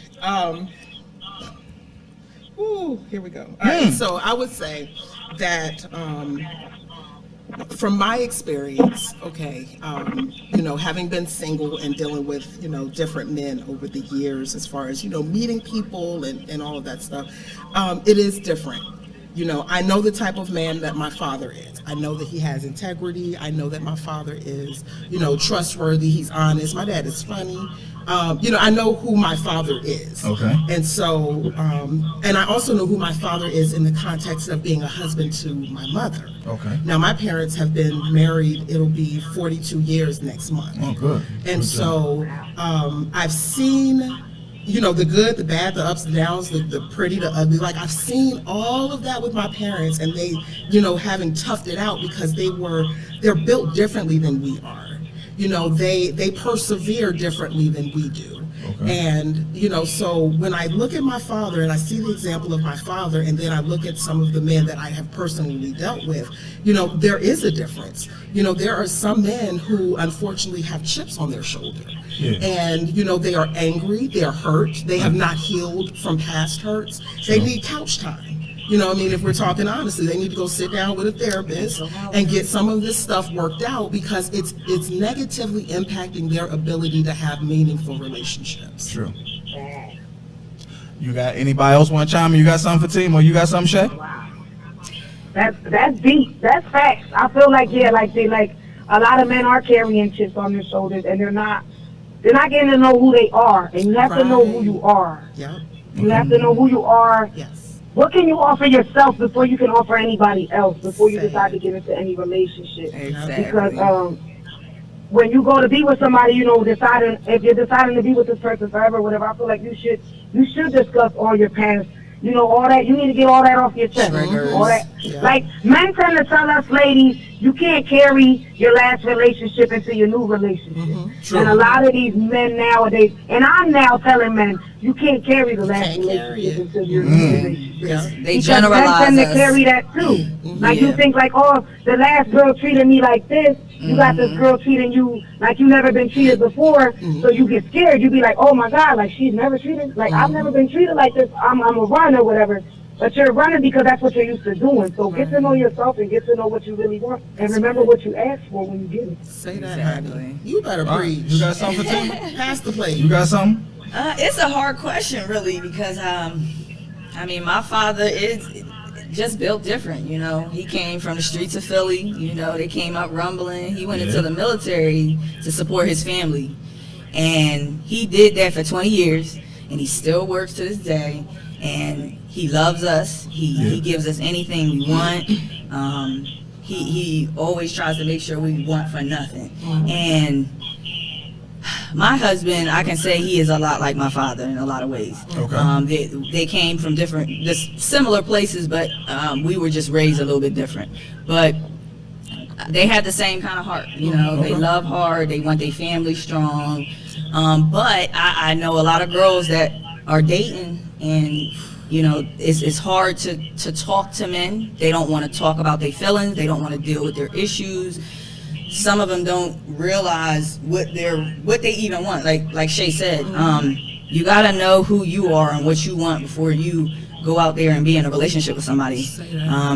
Here we go. All right. So I would say that from my experience, okay, having been single and dealing with, different men over the years as far as, meeting people and all of that stuff, it is different. I know the type of man that my father is. I know that he has integrity. I know that my father is, trustworthy. He's honest. My dad is funny. I know who my father is. Okay. And so, and I also know who my father is in the context of being a husband to my mother. Okay. Now, my parents have been married, it'll be 42 years next month. Oh, good. And Good so, I've seen, the good, the bad, the ups and downs, the pretty, the ugly. Like, I've seen all of that with my parents, and they, having toughed it out because they're built differently than we are. They persevere differently than we do. Okay. And, so when I look at my father and I see the example of my father, and then I look at some of the men that I have personally dealt with, there is a difference. There are some men who unfortunately have chips on their shoulder. Yeah. And, they are angry, they're hurt, they have not healed from past hurts. They need couch time. If we're talking honestly, they need to go sit down with a therapist and get some of this stuff worked out, because it's negatively impacting their ability to have meaningful relationships. True. You got anybody else want to chime in? You got something for team, or you got something, Shay? Wow. That's deep. That's facts. I feel like a lot of men are carrying chips on their shoulders, and they're not getting to know who they are, and you have to know who you are. Yeah. You have to know who you are. Yes. What can you offer yourself before you can offer anybody else, before you decide to get into any relationship? Exactly. Because when you go to be with somebody, if you're deciding to be with this person forever, whatever, I feel like you should discuss all your past, all that. You need to get all that off your chest. All that. Yeah. Like, men tend to tell us ladies, you can't carry your last relationship into your new relationship. Mm-hmm. And a lot of these men nowadays, and I'm now telling men, you can't carry the last relationship into your new relationship. Yeah. They generalize men tend us. to carry that too. Like, you think like, oh, the last girl treated me like this. You got this girl treating you like you never been treated before, so you get scared. You be like, oh my God, like she's never treated, like I've never been treated like this. I'm a runner or whatever. But you're running because that's what you're used to doing. So get to know yourself and get to know what you really want. And remember what you asked for when you get it. Say that, honey. You better preach. You got something for team? Pass the plate. You got something? It's a hard question, really, because my father is just built different. He came from the streets of Philly. They came up rumbling. He went into the military to support his family, and he did that for 20 years, and he still works to this day. And he loves us. He gives us anything we want. He always tries to make sure we want for nothing. And My husband, I can say he is a lot like my father in a lot of ways. Okay. They came from just similar places, but we were just raised a little bit different. But they had the same kind of heart, you know. They love hard. They want their family strong. But I know a lot of girls that are dating, and you know, it's hard to talk to men. They don't want to talk about their feelings. They don't want to deal with their issues. Some of them don't realize what they even want. Like Shay said, you gotta know who you are and what you want before you go out there and be in a relationship with somebody.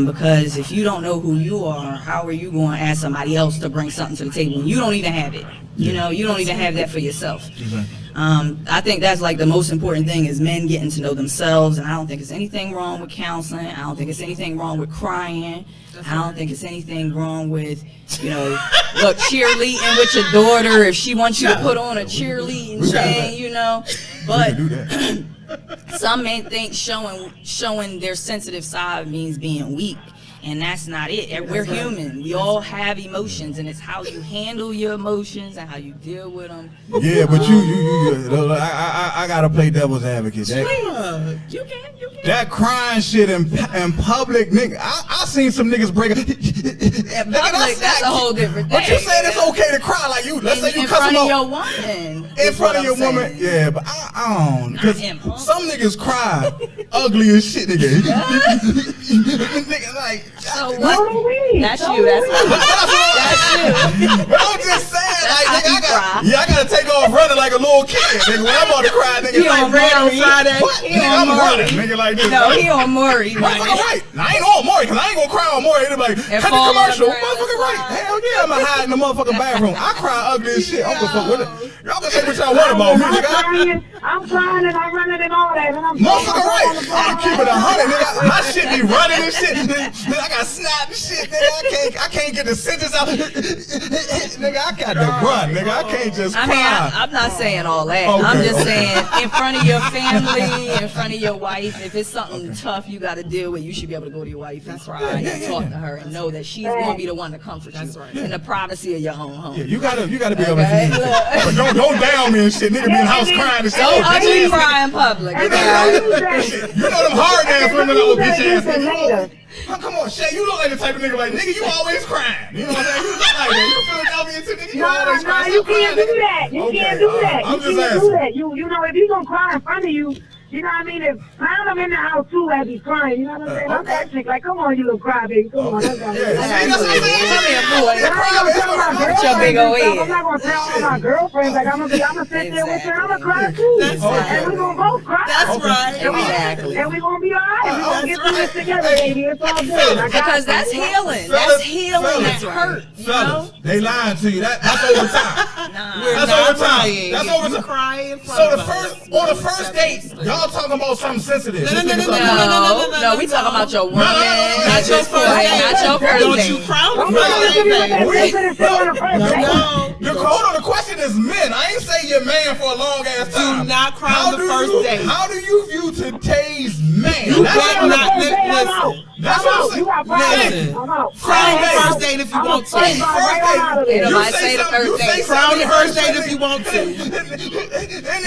Because if you don't know who you are, how are you going to ask somebody else to bring something to the table when you don't even have it? You know, you don't even have that for yourself. I think that's like the most important thing is men getting to know themselves, and I don't think there's anything wrong with counseling. I don't think it's anything wrong with crying. I don't think it's anything wrong with, you know, look, cheerleading with your daughter if she wants you to put on a cheerleading chain, you know. But some men think showing their sensitive side means being weak. And that's not it. We're human. We all have emotions, and it's how you handle your emotions and how you deal with them. Yeah, but I gotta play devil's advocate. You can. That crying shit in public, nigga. I seen some niggas break up. In public, that's a whole different thing. But you saying it's okay to cry like you? Let's say you in cuss front them of your out. woman. In front of your woman, yeah, but I don't. Cause some niggas cry ugly as shit, nigga. Nigga, like. So what? That's you. That's you. But I'm just saying, like, That's nigga, I gotta take off running like a little kid, nigga. When I'm about to cry, nigga, He like on red on Maury. Friday. What? He Nigga, on I'm Maury. running, nigga, like this. No, he on Maury. Motherfucker right. Now, I ain't on Maury, cause I ain't gonna cry on Maury. They're like, cut the fall on the commercial. ground. Motherfucker right. Hell yeah, I'ma hide in the motherfucking bathroom. I cry ugly as shit. I don't give a fuck with it. Y'all can say what y'all want about me, nigga. I'm crying and I'm running and all that. And I'm Motherfucker right. I keep it 100, nigga. My shit be running and shit. I got snot and shit, nigga. I can't get the sentence out. Nigga, I got to run, nigga. I can't just cry. I mean, I'm not saying all that. Okay, I'm just okay. saying, in front of your family, in front of your wife, if it's something tough you got to deal with, you should be able to go to your wife and cry and talk to her and know that she's going to be the one to comfort you in the privacy of your own home. Yeah, you gotta be able to. But don't down me and shit. Nigga be in the house crying and shit. Don't Oh, ugly bitch cry in public. ass. You know them hard ass women, little bitch ass nigga. Oh, come on, Shay, you look like the type of nigga like, nigga, you always crying. You know what I'm saying? You look like that. You Philadelphia too, nigga, you always crying. You can't do that. You can't do that. I'm You just can't asking. do that. You know, if you gonna cry in front of you, you know what I mean? If I'm in the house too as he's crying, you know what I'm saying? I'm that chick, like, come on, you little crybaby, come on, let's go. Yeah, see, that's what I'm saying. Come here, boy. Yeah, cry, I'm not gonna With tell your big old head. I'm not gonna tell all my girlfriends, like, I'm gonna sit there with her, I'm gonna cry too. And we gonna both cry. That's right. Exactly. And we gonna be alright. We gonna get through this together, baby. It's all good. I got Because you. that's healing. Fellas, That's healing. fellas, That's hurt. You know? Fellas, they lying to you. That's over time. We're That's not over time. crying. That's If over you time. cry in front So of the us, on the first date, y'all talking about something sensitive. No, This nigga talking No, we talking about your woman, not your first boy, date. not your first Don't date. you cry on Don't the come first to me with date, that baby. sensitive shit on the first date. Hold on, the question is men. I ain't say you're man for a long ass time. Do not cry on the first date. How do you view today's man? You That's better what not I'm saying. listen. That's what I'm saying. You got problems. Listen. I'm out. Cry on the first date if you want to. First date. Ain't You nobody say say the something- first you say date. Cry on something the first date if you want to.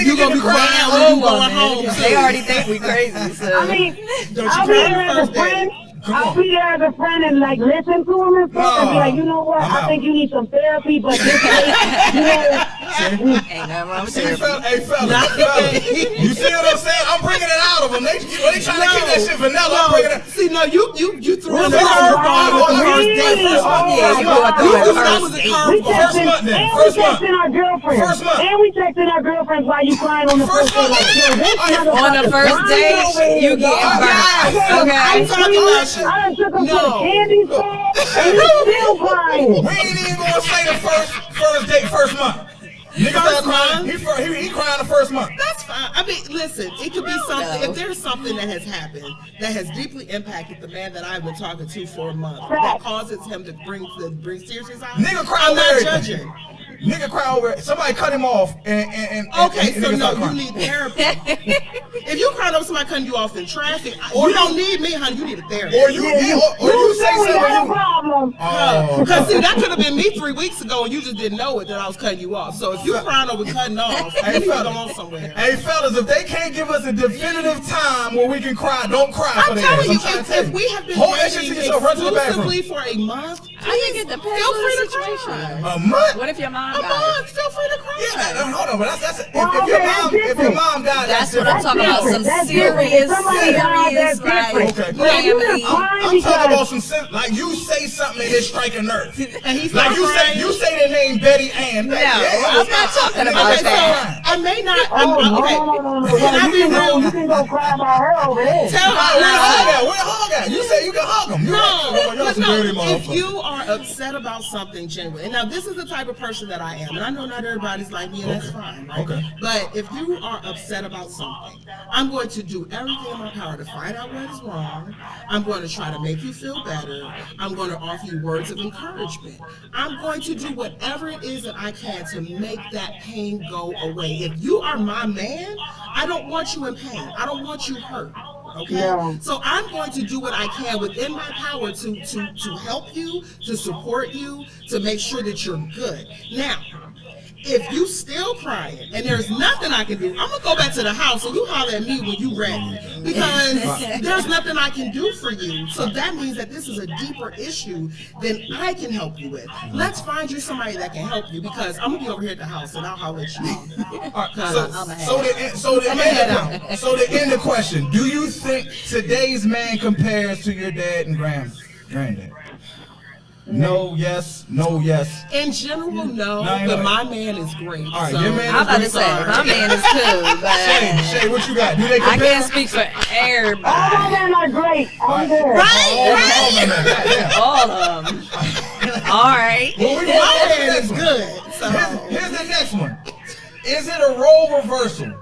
You You gonna be crying when you going home. They already think we crazy, so. I mean, Don't you I'll cry be on there the as a first date. friend. I'll be there as a friend and like listen to him and stuff and be like, you know what? I'm I out. think you need some therapy, but this ain't, you know. Ain't nothing wrong with therapy. Hey, fellas, you see what I'm saying? I'm bringing it out of them. They trying to keep that shit vanilla. I'm bringing it. See, no, you threw in the First- curveball with the first date. Really? First month. Oh, Yeah, you go my through God. it That was first a date. We curveball. First texting, month then. and First we month. texting our girlfriends. First month. And we texting our girlfriends while you crying on the First first date. month. Like, yo, this On the motherfucker first crying date, over here, you getting dog. burnt. I Okay. I'm talking about you. I done took him to No. the candy store, and he's still crying. We ain't even gonna say the first date, first month. Nigga First start crying. month. He crying the first month. That's fine. I mean, listen, it could be something. If there's something that has happened that has deeply impacted the man that I've been talking to for a month, that causes him to bring tears to his eyes, Nigga cry I'm over not everything. judging. Nigga cry over it. Somebody cut him off and Okay, and so nigga no, start you crying. need therapy. If you crying over somebody cutting you off in traffic, you don't need me, honey. You need a therapist. Or you say we got a something. problem. Because see, that could have been me 3 weeks ago, and you just didn't know it that I was cutting you off. So if you crying over cutting off, you need to go on somewhere. Hey fellas, if they can't give us a definitive time where we can cry, don't cry for I'm their telling ass. you, trying to tell if we have been hold that shit to dating yourself, run to the bathroom. exclusively for a month, I think it depends feel on free the to cry. situation. A month? What if your mom A died? month, feel free to cry. Yeah, hold on, but that's Well, if your mom died, That's what I'm talking about. Some That's serious, different. If somebody died, serious, that's like, different. Okay. But you family. just crying I'm talking about because some like you say something and it strike a nerve. And he's Like not you crying. say the name Betty Ann. No, I'm not talking about Okay, that. so I may not. no. Can I You be can go, real? you can go cry about her over there. Tell Where the hog me. at? Where the hog at? You say you can hug him. No, You're but some no, dirty if motherfucker. you are upset about something genuine, and now this is the type of person that I am, and I know not everybody's like me, and that's fine, right? Okay. But if you are upset about something, I'm going to do everything in my power to find out what is wrong. I'm going to try to make you feel better. I'm going to offer you words of encouragement. I'm going to do whatever it is that I can to make that pain go away. If you are my man, I don't want you in pain. I don't want you hurt. Okay, Yeah. so I'm going to do what I can within my power to help you, to support you, to make sure that you're good. Now, if you still crying and there's nothing I can do, I'm gonna go back to the house and you holler at me when you ready, because there's nothing I can do for you. So that means that this is a deeper issue than I can help you with. Let's find you somebody that can help you, because I'm gonna be over here at the house and I'll holler at you. All right, so to end the question, do you think today's man compares to your dad and granddad? No, yes, no, yes. In general, no, No, but my man is great. All right, so your man I'm about to is say, my man is cool, Shay, but what you got? Do they I compare? can't speak for everybody. All my men are great. I'm good. Right? All of them. All right. My man is good. So. Here's the next one. Is it a role reversal?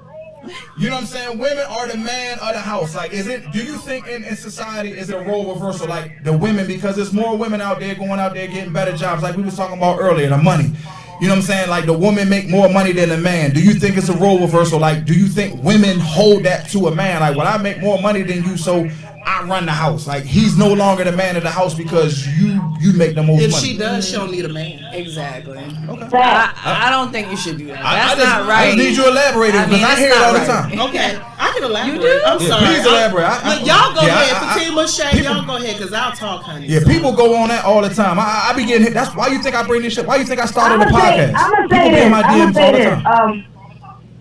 You know what I'm saying? Women are the man of the house. Like, do you think in society is it a role reversal? Like the women, because there's more women out there going out there getting better jobs, like we was talking about earlier, the money. You know what I'm saying? Like the woman make more money than the man. Do you think it's a role reversal? Like, do you think women hold that to a man? Like, well, I make more money than you, so I run the house. Like, he's no longer the man of the house because you make the most If money. she does, she don't need a man. Exactly. Okay. I don't think you should do that. That's not I right. just need you to elaborate I because mean, I that's hear it not all the right. time. Okay, I can elaborate. You do? I'm Yeah, sorry. please elaborate. Look, y'all go Yeah, ahead. Fatima, Shay, y'all go ahead, because I'll talk, honey. Yeah, people go on that all the time. I be getting hit. That's why you think I bring this shit. Why you think I started the podcast? I'm gonna People say be this. in my I'm DMs gonna all say the this. time.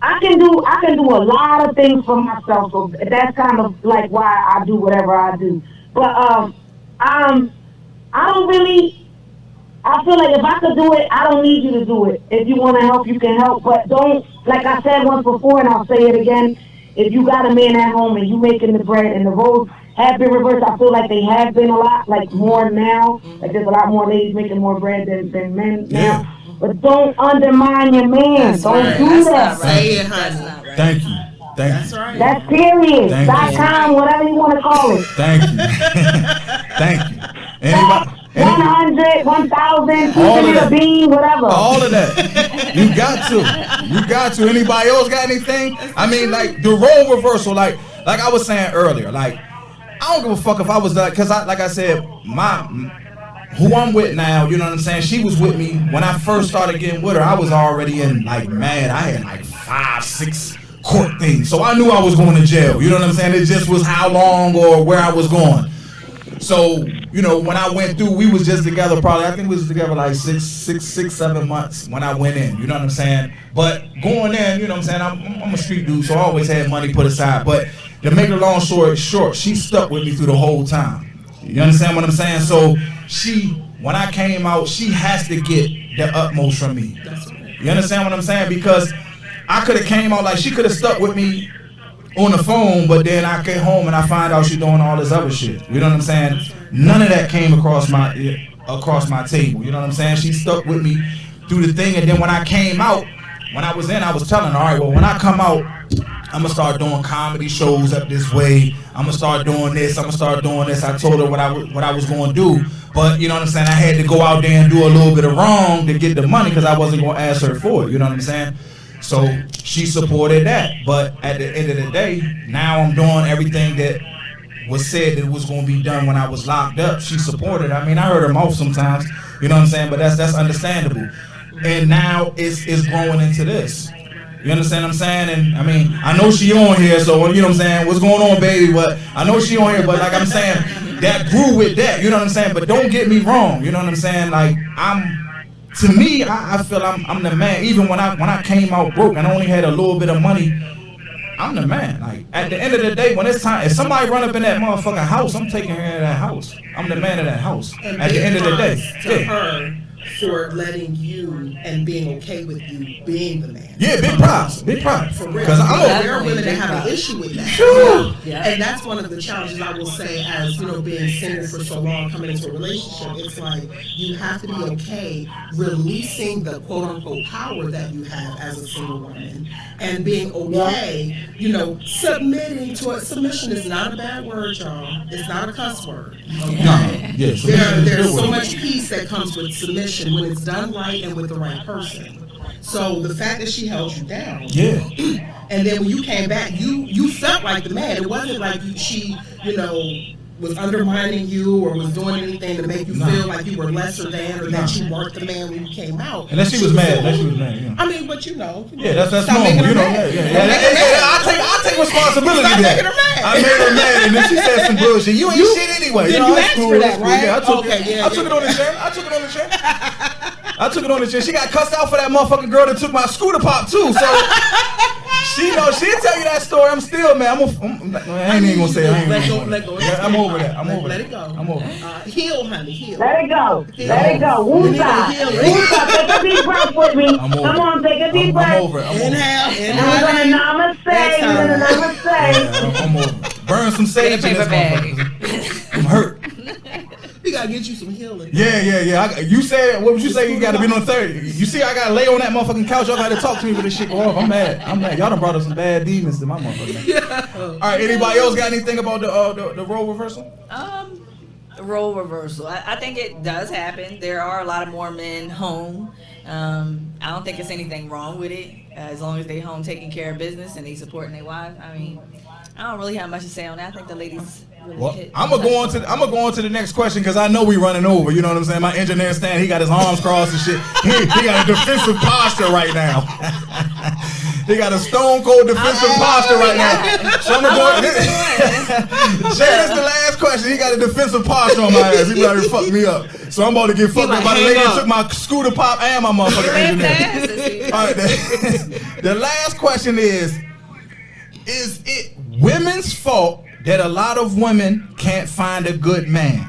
I can do a lot of things for myself. So that's kind of like why I do whatever I do. But I don't really. I feel like if I could do it, I don't need you to do it. If you want to help, you can help. But don't, like I said once before, and I'll say it again. If you got a man at home and you making the bread and the roles have been reversed, I feel like they have been a lot, like more now. Like there's a lot more ladies making more bread than men now. Yeah. But don't undermine your man. Don't right. do That's that. not right. Say it, That's honey. not right. Thank you. That's right. That's period. Thank you. .com, whatever you want to call it. Thank you. Thank you. Anybody? 100, 1,000, All of keeping it that. a bean, whatever. All of that. You got to. You got to. Anybody else got anything? I mean, like the role reversal. Like I was saying earlier. Like I don't give a fuck if I was that, because like I said, who I'm with now, you know what I'm saying? She was with me when I first started getting with her. I was already in I had like 5, 6 court things. So I knew I was going to jail. You know what I'm saying? It just was how long or where I was going. So, you know, when I went through, we was just together probably, I think we was together like 7 months when I went in, you know what I'm saying? But going in, you know what I'm saying, I'm a street dude, so I always had money put aside. But to make the long story short, she stuck with me through the whole time. You understand what I'm saying? So when I came out, she has to get the utmost from me. You understand what I'm saying? Because I could have came out, like she could have stuck with me on the phone, but then I get home and I find out she's doing all this other shit. You know what I'm saying? None of that came across my table. You know what I'm saying? She stuck with me through the thing, and then when I came out, when I was in, I was telling her, all right, well, when I come out, I'm gonna start doing comedy shows up this way. I'm gonna start doing this. I'm gonna start doing this. I told her what I was gonna do, but you know what I'm saying. I had to go out there and do a little bit of wrong to get the money because I wasn't gonna ask her for it. You know what I'm saying? So she supported that. But at the end of the day, now I'm doing everything that was said that was gonna be done when I was locked up. She supported. I mean, I heard her mouth sometimes. You know what I'm saying? But that's understandable. And now it's growing into this. You understand what I'm saying? And I mean, I know she on here, so you know what I'm saying? What's going on, baby? But I know she on here, but like I'm saying, that grew with that. You know what I'm saying? But don't get me wrong. You know what I'm saying? Like to me, I feel I'm the man. Even when I came out broke and I only had a little bit of money, I'm the man. Like at the end of the day, when it's time, if somebody run up in that motherfucking house, I'm taking her of that house. I'm the man of that house. And at the end of the day, to her for letting you and being okay with you being the man. Yeah, big props. For real. Because there are women that have an issue with that. Yeah. And that's one of the challenges I will say as, you know, being single for so long, coming into a relationship. It's like you have to be okay releasing the quote unquote power that you have as a single woman and being okay, you know, submitting to it. Submission is not a bad word, y'all. It's not a cuss word. Okay? No, yes. There's so much peace that comes with submission when it's done right and with the right person. So the fact that she held you down, and then when you came back, you felt like the man. It wasn't like she, you know, was undermining you or was doing anything to make you feel like you were lesser than or that you weren't the man when you came out. Unless she was mad. Yeah. I mean, but you know. Yeah, that's normal. You know, I take responsibility for that. I made her mad, and then she said some bullshit. You ain't shit anyway. Did you ask for that, right? Yeah, I took it on the chin. I took it on the chin. She got cussed out for that motherfucking girl that took my scooter pop too. So she knows. She'll tell you that story. I'm still, man. I ain't even gonna say it. Let go. I'm over that. Let it go. I'm over it. Heal, honey, heal. Let it go. Let it go. Woosah. Take a deep breath with me. Come on, take a deep breath. I'm over it. Inhale. I'm gonna namaste. I'm over it. Burn some sage in this motherfucker. I'm hurt. We gotta get you some healing. Yeah. You said, what would you say? You gotta be on 30. You see, I gotta lay on that motherfucking couch. Y'all gotta talk to me when this shit go off. I'm mad. Y'all done brought up some bad demons to my motherfucker. Yeah. All right. Anybody else got anything about the role reversal? Role reversal. I think it does happen. There are a lot of more men home. I don't think there's anything wrong with it as long as they home taking care of business and they supporting their wives. I mean, I don't really have much to say on that. I think the ladies. Well, I'm gonna go on to the next question because I know we running over. You know what I'm saying? My engineer stand, he got his arms crossed and shit. He got a defensive posture right now. He got a stone cold defensive posture right now. So I'm gonna go. Jay, the last question. He got a defensive posture on my ass. He about to fuck me up. So I'm about to get fucked up by the lady that took my scooter pop and my motherfucking engineer. All right, the last question is it women's fault that a lot of women can't find a good man?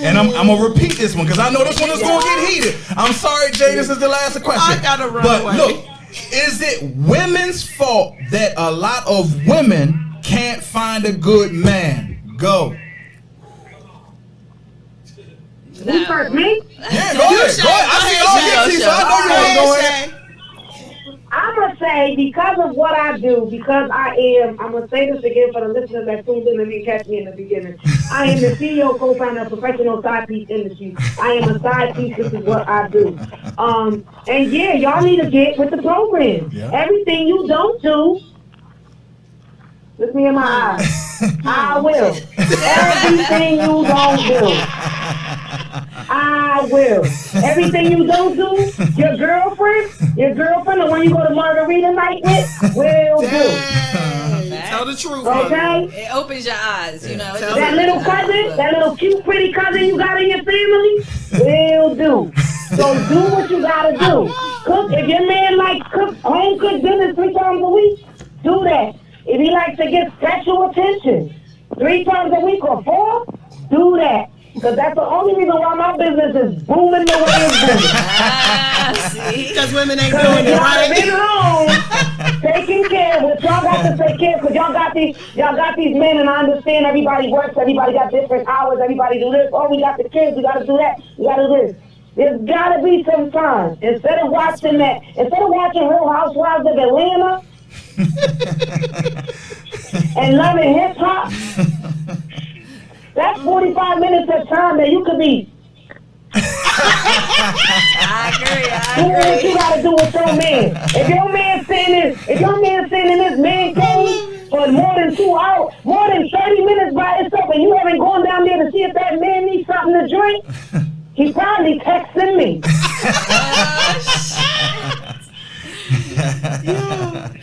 And I'm gonna repeat this one because I know this one is gonna get heated. I'm sorry, Jay, this is the last question. I gotta run but away. Look, is it women's fault that a lot of women can't find a good man? Go. Who first, me? Yeah, go ahead. I see all your teeth, so I know you want to go ahead. I'm going to say, because of what I do, because I'm going to say this again for the listeners that tuned in and didn't catch me in the beginning. I am the CEO, co-founder of Professional Side Piece Industries. I am a side piece. This is what I do. And yeah, y'all need to get with the program. Yeah. Everything you don't do, look me in my eyes. I will. Everything you don't do, I will. Everything you don't do, your girlfriend, the one you go to margarita night with, will do. Tell the truth. Okay? It opens your eyes, you know. That little cousin, that little cute, pretty cousin you got in your family, will do. So do what you gotta do. Cook, if your man likes home cooked dinner 3 times a week, do that. If he likes to get sexual attention 3 times a week or 4, do that. Because that's the only reason why my business is booming the way it's booming. Because women ain't doing it right. Been home, taking care, which y'all got to take care, because y'all got these men, and I understand everybody works, everybody got different hours, everybody do this. Oh, we got the kids, we got to do that, we got to do this. There's got to be some time. Instead of watching Real Housewives of Atlanta, and loving hip hop, that's 45 minutes of time that you could be doing what you gotta do with your man. If your man sitting in his man cave for more than 2 hours, more than 30 minutes by himself, and you haven't gone down there to see if that man needs something to drink, he probably texting me.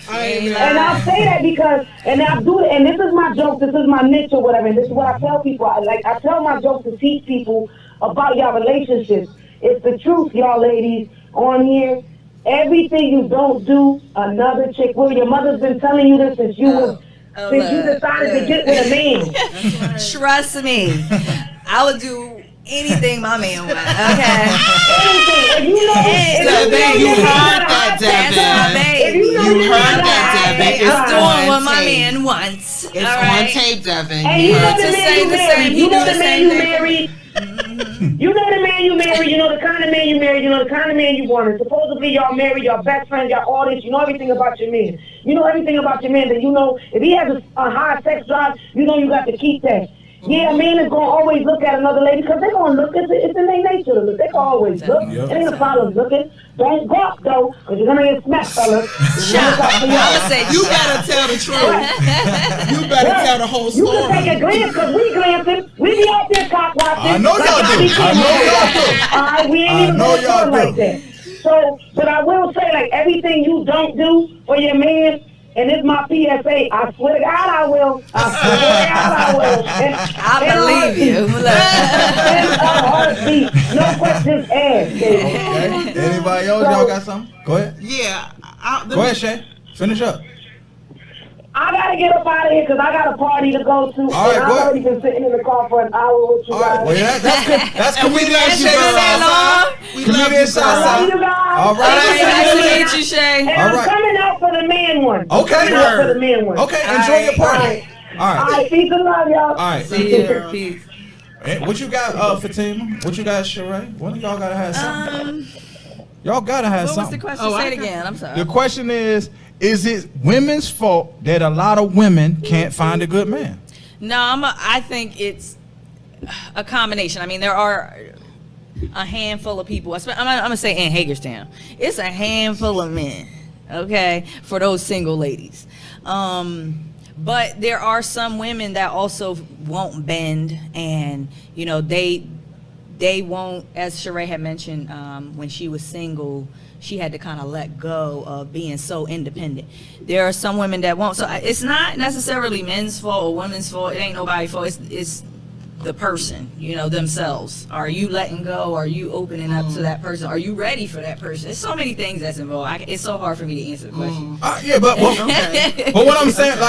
And I'll say that because, and I do it, and this is my joke, this is my niche or whatever, and this is what I tell people. I tell my jokes to teach people about your relationships. It's the truth, y'all ladies on here. Everything you don't do, another chick will. Your mother's been telling you this since you decided to get with a man. Trust me, I would do anything my man wants. Okay. Anything. You heard that, Devin. You heard that, Devin. I'm doing what my man wants. It's on tape, Devin. And you know the man you married. You know the man you married. You know the man you married, you know the kind of man you married, you know the kind of man you wanted. Supposedly y'all married, y'all best friends, y'all all this, you know everything about your man. You know everything about your man that you know, if he has a high sex drive, you know you got to keep that. Yeah, a man is going to always look at another lady because they're going to look. It's in their nature to look. They can always look. It ain't a problem looking. Don't gawk, though, because you're going to get smacked, fellas. You better tell the truth. You better tell the whole story. You can take a glance because we glancing. We be out there cock watching. I know y'all do. I know y'all do. All right, we ain't even going to like that. So, but I will say, like, everything you don't do for your man, and it's my PSA. I swear to God I will. I swear to God I will. I believe you. In a heartbeat. No questions asked. Okay. Anybody else? Y'all got something? Go ahead. Yeah. Go ahead, Shay. Finish up. I gotta get up out of here because I got a party to go to. All right, and I've already been sitting in the car for an hour with you guys. All right, well, that's comedian Shay. We love you, I love you guys. All right. Nice to meet you, Shay. And All I'm right. coming out for the man one. Okay. Coming out for the man one. Okay, enjoy your party. All All right. right, peace and love, y'all. All right. See you. Peace. What you got, Fatima? What you got, Sheree? One of y'all gotta have something. Y'all gotta have What was the something. question? Say it again. I'm sorry. The question is it women's fault that a lot of women can't find a good man? No, I think it's a combination. I mean, there are a handful of people. I'm gonna say in Hagerstown, it's a handful of men. Okay, for those single ladies. But there are some women that also won't bend, and you know they won't. As Sheree had mentioned, when she was single, she had to kind of let go of being so independent. There are some women that won't. So it's not necessarily men's fault or women's fault. It ain't nobody's fault. It's the person, you know, themselves. Are you letting go? Are you opening up to that person? Are you ready for that person? There's so many things that's involved. It's so hard for me to answer the question. Yeah, but what I'm saying,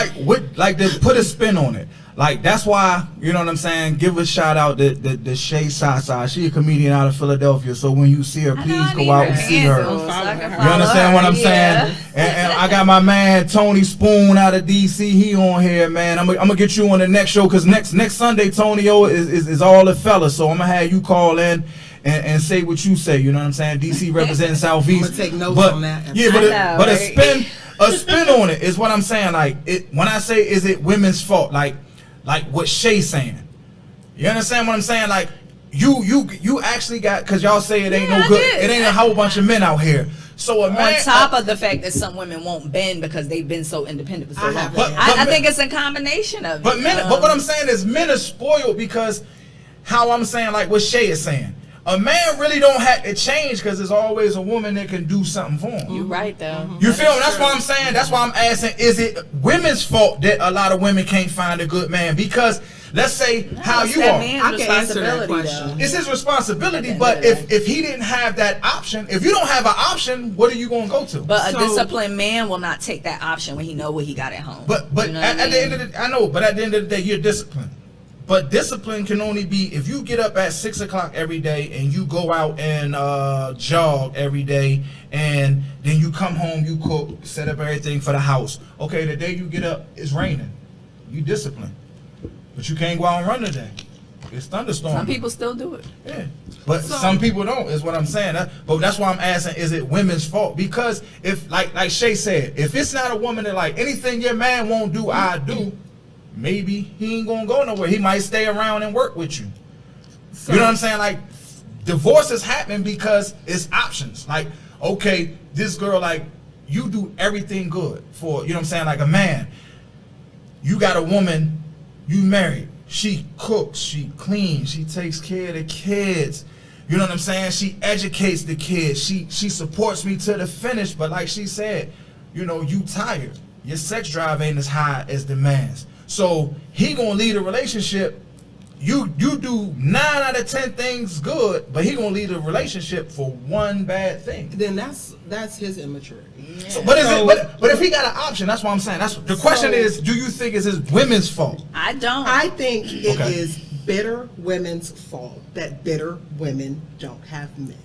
like to put a spin on it. Like, that's why, you know what I'm saying, give a shout out to Shay Sasa. She a comedian out of Philadelphia, so when you see her, please go out and see her. You understand what I'm saying? And I got my man Tony Spoon out of DC. He on here, man. I'm gonna get you on the next show, because next Sunday, Tonyo is all the fellas. So I'm gonna have you call in and say what you say. You know what I'm saying? DC representing Southeast. I'm gonna take notes on that. Yeah, but a spin on it is what I'm saying. Like, when I say, is it women's fault? Like what Shay's saying. You understand what I'm saying? Like, you actually got, because y'all say it ain't no good. It ain't a whole bunch of men out here. So a man, on top of the fact that some women won't bend because they've been so independent for so long. I think it's a combination of it. But what I'm saying is men are spoiled, because how I'm saying, like what Shay is saying, a man really don't have to change, because there's always a woman that can do something for him. You're right, though. You feel me? That's what I'm saying. That's why I'm asking, is it women's fault that a lot of women can't find a good man? Because let's say how you are. I can answer that question. It's his responsibility, but if he didn't have that option, if you don't have an option, what are you going to go to? But a disciplined man will not take that option when he know what he got at home. But you know at the end of the, I know, but at the end of the day, you're disciplined. But discipline can only be if you get up at 6 o'clock every day and you go out and jog every day, and then you come home, you cook, set up everything for the house. Okay, the day you get up, it's raining. You disciplined. But you can't go out and run today. It's thunderstorming. Some people still do it. Yeah, but some people don't. Is what I'm saying. But that's why I'm asking: is it women's fault? Because if, like Shay said, if it's not a woman that like anything your man won't do, I do. Maybe he ain't gonna go nowhere. He might stay around and work with you. You know what I'm saying? Like, divorces happen because it's options. Like, okay, this girl, like, you do everything good for, you know what I'm saying, like a man. You got a woman, you married. She cooks, she cleans, she takes care of the kids. You know what I'm saying? She educates the kids. She supports me to the finish. But like she said, you know, you tired. Your sex drive ain't as high as the man's. So he gonna lead a relationship. You do 9 out of 10 things good, but he gonna lead a relationship for one bad thing. Then that's his immaturity. Yeah. So, but if he got an option, that's what I'm saying. That's the question is, do you think it's his women's fault? I don't. I think it is bitter women's fault that bitter women don't have men.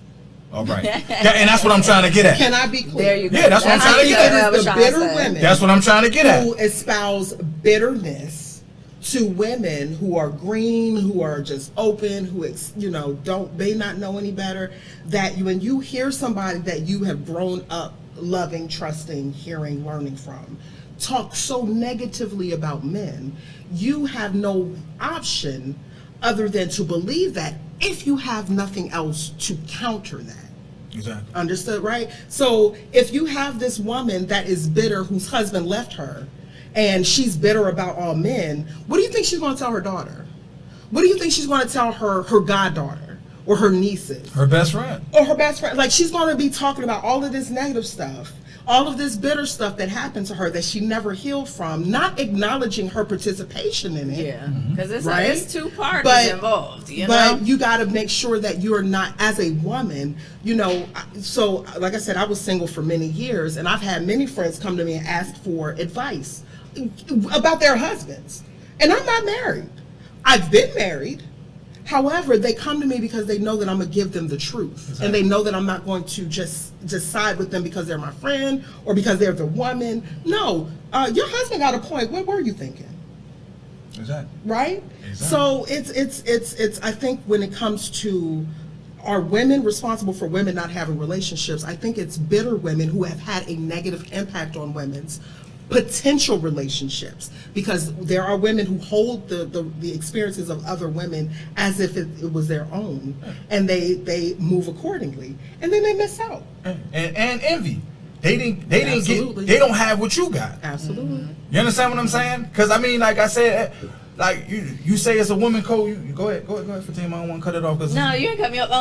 All right, and that's what I'm trying to get at. Can I be clear? There you go. Yeah, that's what I'm trying to get at. It is the bitter women. That's what I'm trying to get at. Who espouse bitterness to women who are green, who are just open, who may not know any better. That when you hear somebody that you have grown up loving, trusting, hearing, learning from, talk so negatively about men, you have no option other than to believe that if you have nothing else to counter that. Exactly. Understood, right? So if you have this woman that is bitter whose husband left her and she's bitter about all men, what do you think she's going to tell her daughter? What do you think she's going to tell her goddaughter or her nieces? Her best friend. Or her best friend. Like, she's going to be talking about all of this negative stuff, all of this bitter stuff that happened to her that she never healed from, not acknowledging her participation in it. Yeah, because it's two parties involved. But you got to make sure that you're not, as a woman, so like I said, I was single for many years, and I've had many friends come to me and ask for advice about their husbands. And I'm not married. I've been married. However, they come to me because they know that I'm going to give them the truth. Exactly. And they know that I'm not going to just side with them because they're my friend or because they're the woman. No, your husband got a point. What were you thinking? Exactly. Right? Exactly. So it's I think when it comes to, are women responsible for women not having relationships? I think it's bitter women who have had a negative impact on women's potential relationships, because there are women who hold the experiences of other women as if it was their own, and they move accordingly, and then they miss out. And envy. They don't have what you got. Absolutely. You understand what I'm saying? Because I mean, like I said, like you say it's a woman code. You go ahead, Fatima. I don't want to cut it off. No, you ain't cut me off.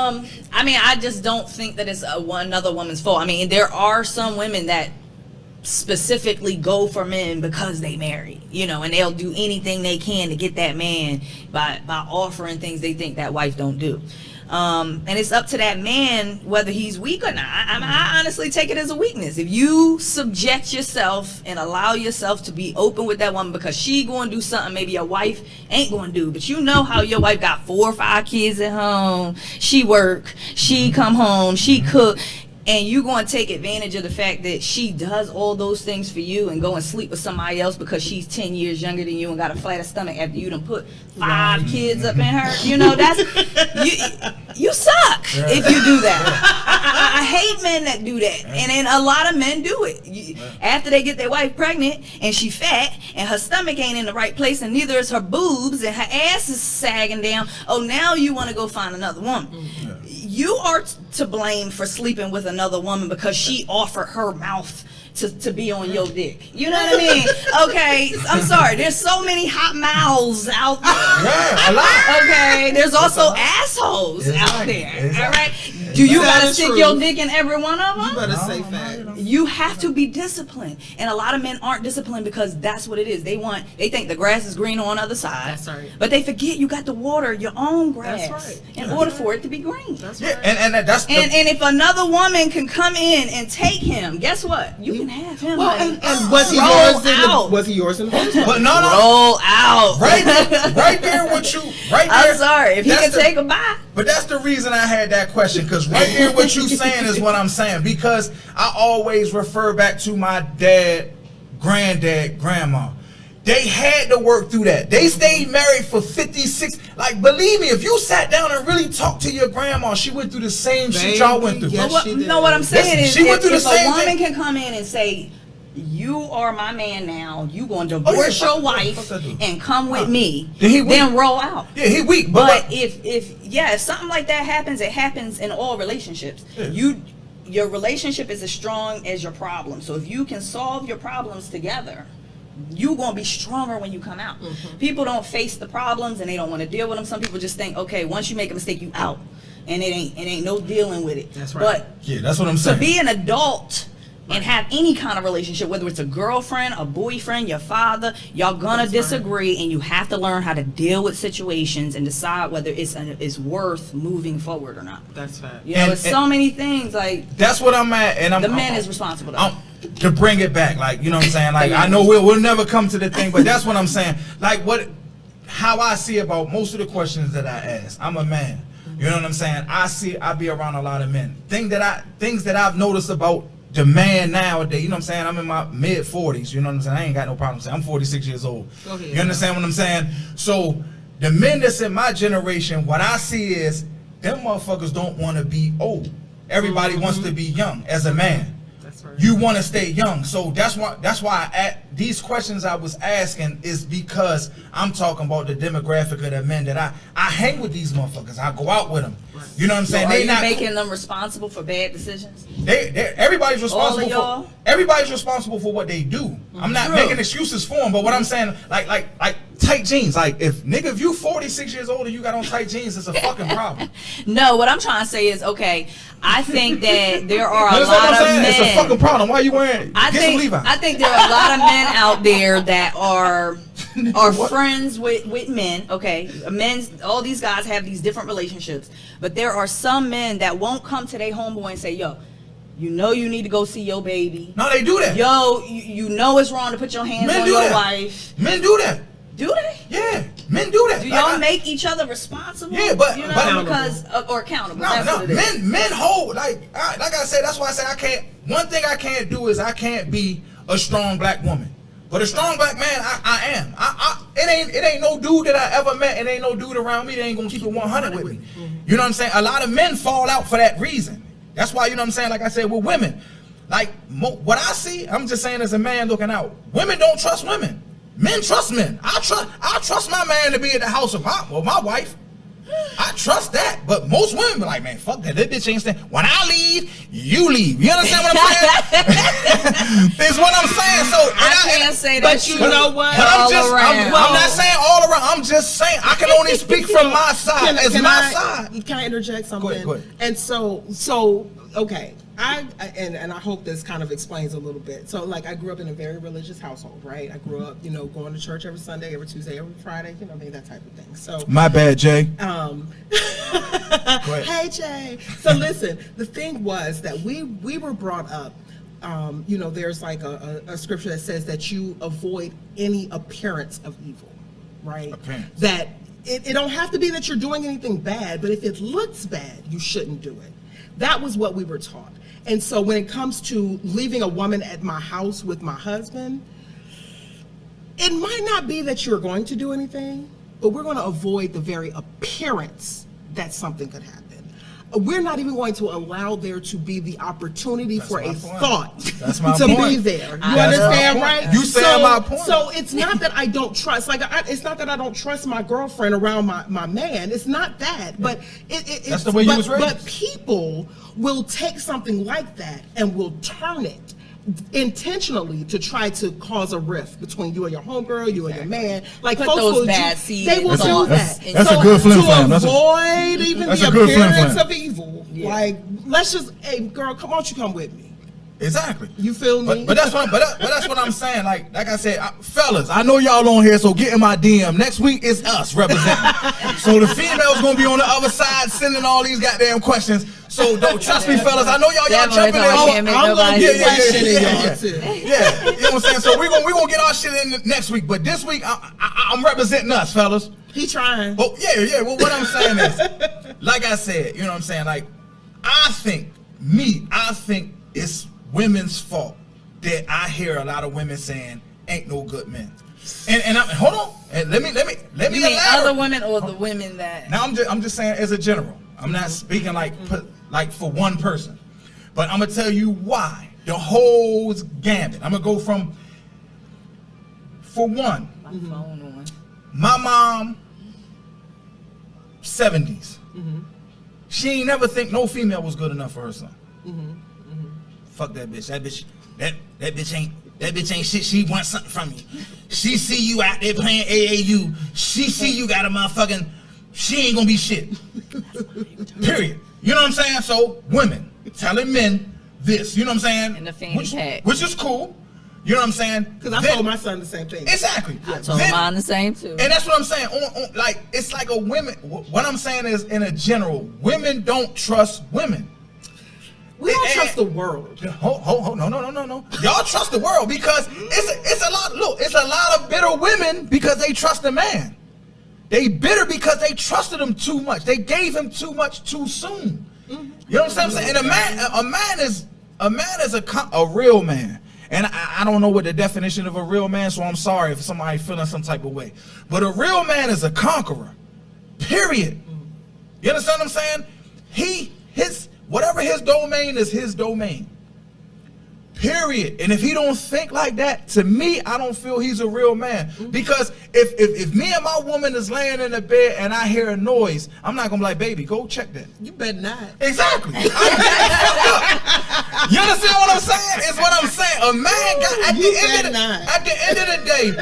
I mean, I just don't think that it's another woman's fault. I mean, there are some women that specifically go for men because they married, and they'll do anything they can to get that man by offering things they think that wife don't do. And it's up to that man whether he's weak or not. I honestly take it as a weakness. If you subject yourself and allow yourself to be open with that woman because she going to do something maybe your wife ain't going to do, but you know how your wife got 4 or 5 kids at home, she work, she come home, she cook, and you going to take advantage of the fact that she does all those things for you and go and sleep with somebody else because she's 10 years younger than you and got a flatter stomach after you done put 5 kids up in her. That's you suck if you do that. I hate men that do that, and then a lot of men do it. After they get their wife pregnant and she fat and her stomach ain't in the right place and neither is her boobs and her ass is sagging down. Oh, now you want to go find another woman. You are to blame for sleeping with another woman because she offered her mouth to be on your dick. You know what I mean? Okay, I'm sorry. There's so many hot mouths out there. Yeah, a lot. Okay, there's also assholes out there. All right? Do you gotta stick your dick in every one of them? You better say fat. You have to be disciplined, and a lot of men aren't disciplined because that's what it is. They think the grass is greener on the other side. That's right. But they forget you got to water your own grass That's right. in order for it to be green. That's Yeah, right. and that's And if another woman can come in and take him, guess what? You can have him. Well, honey. and was he Roll yours in the first place? but no. Roll out. Right there with you. Right there. I'm sorry. If he can take a bite. But that's the reason I had that question, because right there what you saying is what I'm saying, because I always refer back to my dad, granddad, grandma. They had to work through that. They stayed married for 56. Like, believe me, if you sat down and really talked to your grandma, she went through the same shit y'all went through. Yes, she did. No, what I'm saying is, She went through the if same a woman thing. can come in and say, you are my man now, you gonna divorce your wife and come with me, then roll out. Yeah, he weak. But if something like that happens, it happens in all relationships. Yeah. Your relationship is as strong as your problem. So if you can solve your problems together, you're going to be stronger when you come out. People don't face the problems and they don't want to deal with them. Some people just think, okay, once you make a mistake, you out. And it ain't no dealing with it. That's right. But yeah, that's what I'm saying. to be an adult and have any kind of relationship, whether it's a girlfriend, a boyfriend, your father, y'all gonna disagree, and you have to learn how to deal with situations and decide whether it's worth moving forward or not. That's right. You know, it's so many things. Like, that's what I'm at, and the man is responsible though. To bring it back, like, you know what I'm saying? Like, I know we'll never come to the thing, but that's what I'm saying. Like, how I see about most of the questions that I ask. I'm a man. You know what I'm saying? I be around a lot of men. Things that I've noticed about the man nowadays, you know what I'm saying? I'm in my mid 40s, you know what I'm saying? I ain't got no problem saying I'm 46 years old. Go ahead. You understand what I'm saying? So the men that's in my generation, what I see is them motherfuckers don't want to be old. Everybody wants to be young as a man. That's right. You want to stay young. So that's why these questions I was asking is because I'm talking about the demographic of the men that I hang with these motherfuckers. I go out with them. Right. You know what I'm saying? So are you making them responsible for bad decisions? Everybody's responsible. All of y'all? Everybody's responsible for what they do. I'm not making excuses for them, but what I'm saying, like tight jeans. Like, if you 46 years old and you got on tight jeans, it's a fucking problem. No, what I'm trying to say is, okay, I think that there are a That's lot what I'm of saying? men. It's a fucking problem. Why are you wearing? I think there are a lot of men out there that are friends with men. Okay, all these guys have these different relationships, but there are some men that won't come to their homeboy and say, yo, you know you need to go see your baby. No, they do that. Yo, you know it's wrong to put your hands on your wife. Men do that. Do they? Yeah, men do that. Do y'all make each other responsible? Yeah, but or accountable. No, That's what it is. Men hold like I said. That's why I said I can't. One thing I can't do is I can't be a strong black woman. But a strong black man, I am. It ain't no dude that I ever met. It ain't no dude around me that ain't gonna keep it 100 with me. You know what I'm saying? A lot of men fall out for that reason. That's why, you know what I'm saying? Like I said, with women, like what I see, I'm just saying as a man looking out. Women don't trust women. Men trust men. I trust my man to be at the house with my wife. I trust that, but most women be like, man, fuck that. That bitch ain't staying. When I leave, you leave. You understand what I'm saying? That's what I'm saying. So I can't say that. But you know what? I'm not saying all around. I'm just saying I can only speak from my side. Can I interject something? Go ahead. And so okay. And I hope this kind of explains a little bit. So, like, I grew up in a very religious household, right? I grew up, going to church every Sunday, every Tuesday, every Friday, that type of thing. So my bad, Jay. Hey, Jay. So listen, the thing was that we were brought up. There's like a scripture that says that you avoid any appearance of evil, right? Appearance. That it don't have to be that you're doing anything bad, but if it looks bad, you shouldn't do it. That was what we were taught. And so when it comes to leaving a woman at my house with my husband, it might not be that you're going to do anything, but we're going to avoid the very appearance that something could happen. We're not even going to allow there to be the opportunity for a thought to be there. You understand, right? You said my point. So it's not that I don't trust. It's not that I don't trust my girlfriend around my man. It's not that. But that's the way you was raised. But people will take something like that and will turn it intentionally to try to cause a rift between you and your homegirl, you and your man. Like, put folks those will bad seeds. They will do that. That's a good flim flam. To avoid even the appearance of evil. Yeah. Like, let's just, hey, girl, come on, you come with me. Exactly. You feel me? But that's what I'm saying. Like I said, fellas, I know y'all on here, so get in my DM. Next week is us representing. So the females gonna be on the other side sending all these goddamn questions. So don't trust me, fellas. I know y'all jumping in. I'm gonna get questioning y'all too. Yeah, you know what I'm saying. So we gonna get our shit in next week. But this week I'm representing us, fellas. He trying. Oh yeah. Well, what I'm saying is, like I said, you know what I'm saying. Like I think it's women's fault that I hear a lot of women saying ain't no good men. hold on. And let me You mean elaborate. other women or the women that? Now I'm just saying as a general. I'm not speaking like for one person, but I'm gonna tell you why the whole gambit. I'm gonna go from, for one, My phone on. my mom, 70s. She ain't never think no female was good enough for her son. Fuck that bitch. That bitch ain't shit. She wants something from you. She see you out there playing AAU. She see you got a motherfucking. She ain't gonna be shit. Period. You know what I'm saying? So women telling men this. You know what I'm saying? And the fanny pack. Which is cool. You know what I'm saying? Because I told my son the same thing. Exactly. I told mine the same too. And that's what I'm saying. Like, it's like a women. What I'm saying is, in a general, women don't trust women. We don't trust the world. No. Y'all trust the world because it's a lot. Look, it's a lot of bitter women because they trust a man. They bitter because they trusted him too much. They gave him too much too soon. You know what I'm saying? And a man is a real man. And I don't know what the definition of a real man, so I'm sorry if somebody feeling some type of way. But a real man is a conqueror. Period. You understand what I'm saying? Whatever his domain is his domain. Period. And if he don't think like that, to me, I don't feel he's a real man. Because if me and my woman is laying in the bed and I hear a noise, I'm not gonna be like, baby, go check that. You better not. Exactly. You understand what I'm saying? It's what I'm saying. A man got at the end of the day,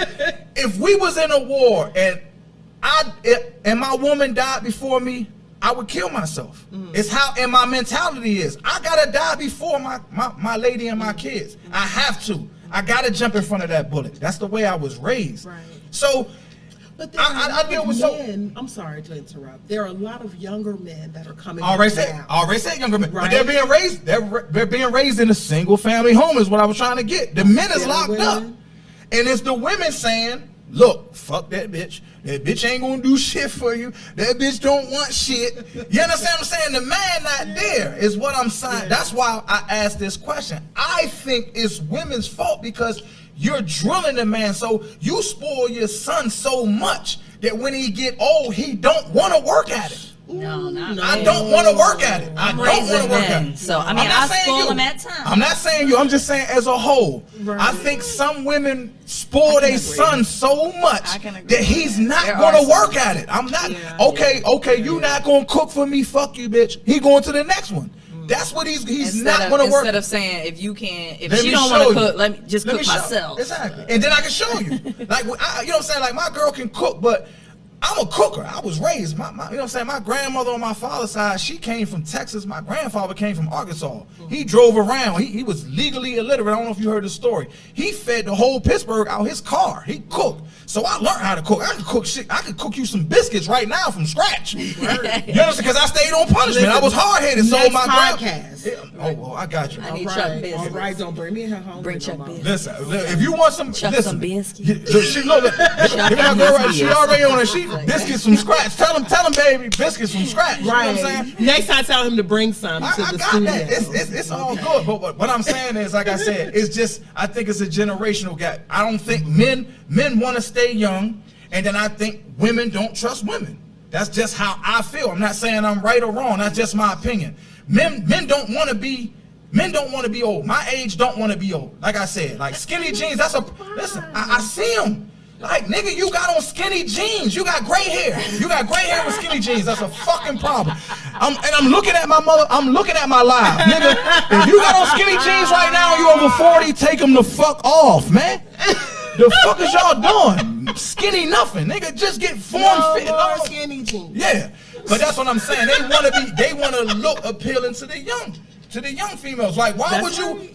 if we was in a war and my woman died before me, I would kill myself. It's how, and my mentality is, I gotta die before my lady and my kids. I have to. I gotta jump in front of that bullet. That's the way I was raised. Right. So, but there I deal with men, I'm sorry to interrupt. There are a lot of younger men that are coming already now. said younger men, right? But they're being raised in a single family home is what I was trying to get. The men is locked up, and it's the women saying, look, fuck that bitch. That bitch ain't gonna do shit for you. That bitch don't want shit. You understand what I'm saying? The man not there is what I'm saying. That's why I asked this question. I think it's women's fault because you're drilling the man, so you spoil your son so much that when he get old, he don't want to work at it. No, not I don't want to work at it. I don't want to work at it. So, I mean, I spoil them at times. I'm not saying you. I'm just saying as a whole. Right. I think some women spoil their son so much that he's not going to work at it. I'm not. Yeah. Okay, you not going to cook for me. Fuck you, bitch. He going to the next one. That's what he's not going to work. Instead of saying, if she don't want to cook, let me just cook myself. Exactly. And then I can show you. Like, you know what I'm saying? Like, my girl can cook, but I'm a cooker. I was raised, you know what I'm saying? My grandmother on my father's side, she came from Texas. My grandfather came from Arkansas. He drove around. He was legally illiterate. I don't know if you heard the story. He fed the whole Pittsburgh out his car. He cooked. So I learned how to cook. I could cook shit. I could cook you some biscuits right now from scratch. You understand? Because I stayed on punishment. I was hard-headed. So my podcast. Oh, well, I got you. I need Chuck biscuits. All right, don't bring me her home. Bring Chuck biscuits. Listen, if you want some, some biscuits. She already on it. She biscuits from scratch. Tell him, baby, biscuits from scratch. You know what I'm saying? Next time, tell him to bring some to the studio. That. It's all good. But what I'm saying is, like I said, it's just, I think it's a generational gap. I don't think men want to stay young, and then I think women don't trust women. That's just how I feel. I'm not saying I'm right or wrong. That's just my opinion. Men don't want to be old. My age don't want to be old. Like I said, like skinny jeans, listen, I see them. Like, nigga, you got on skinny jeans. You got gray hair. You got gray hair with skinny jeans. That's a fucking problem. I'm looking at my mother. I'm looking at my live. Nigga, if you got on skinny jeans right now and you over 40, take them the fuck off, man. The fuck is y'all doing? Skinny nothing. Nigga, just get form-fit. No skinny jeans. Yeah. But that's what I'm saying. They want to look appealing to the young females. Like, why would you?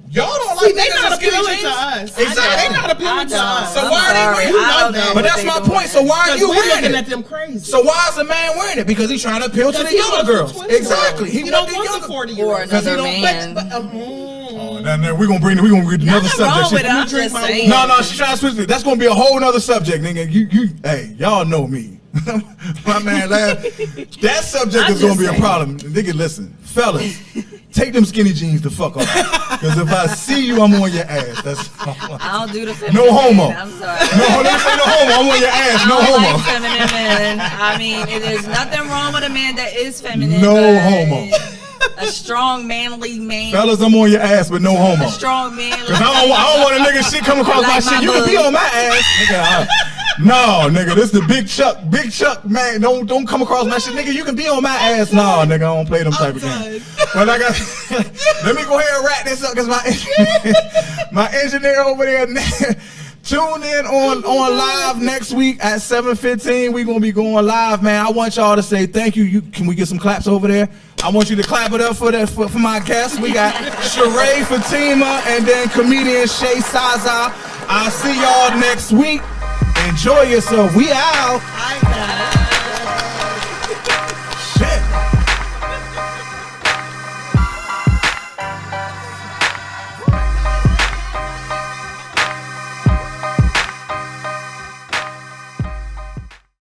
Y'all don't like they not appealing to us. Exactly. They not appealing to us. So why are they wearing it? You know that. But that's my point. So why are you wearing looking it? at them crazy. So why is a man wearing it? Because he's trying to appeal to the younger girls. Exactly. He don't want the 40-year-old. Or another man. Oh, now we're gonna bring another subject. No, she's trying to switch it. That's gonna be a whole nother subject, nigga. Hey, y'all know me. My man, that subject is gonna be a problem. Nigga, listen, fellas, take them skinny jeans the fuck off. Because if I see you, I'm on your ass. That's I don't do the feminine no homo. men, I'm sorry. No, let me say no homo. I'm on your ass. No I don't homo. like feminine men. I mean, there's nothing wrong with a man that is feminine. No but homo. A strong, manly man. Fellas, I'm on your ass, but no homo. A strong, manly Cause I don't want a nigga shit come across my shit. You can be on my ass, nigga. No, nigga, this the big Chuck, man. Don't come across my shit, nigga. You can be on my ass. No, nigga, I don't play them type of games. But I got. Let me go ahead and wrap this up, cause my engineer over there. Tune in on live next week at 7:15. We're gonna be going live, man. I want y'all to say thank you. Can we get some claps over there? I want you to clap it up for my guests. We got Sheree Fatima and then comedian Shay Saza. I'll see y'all next week. Enjoy yourself. We out.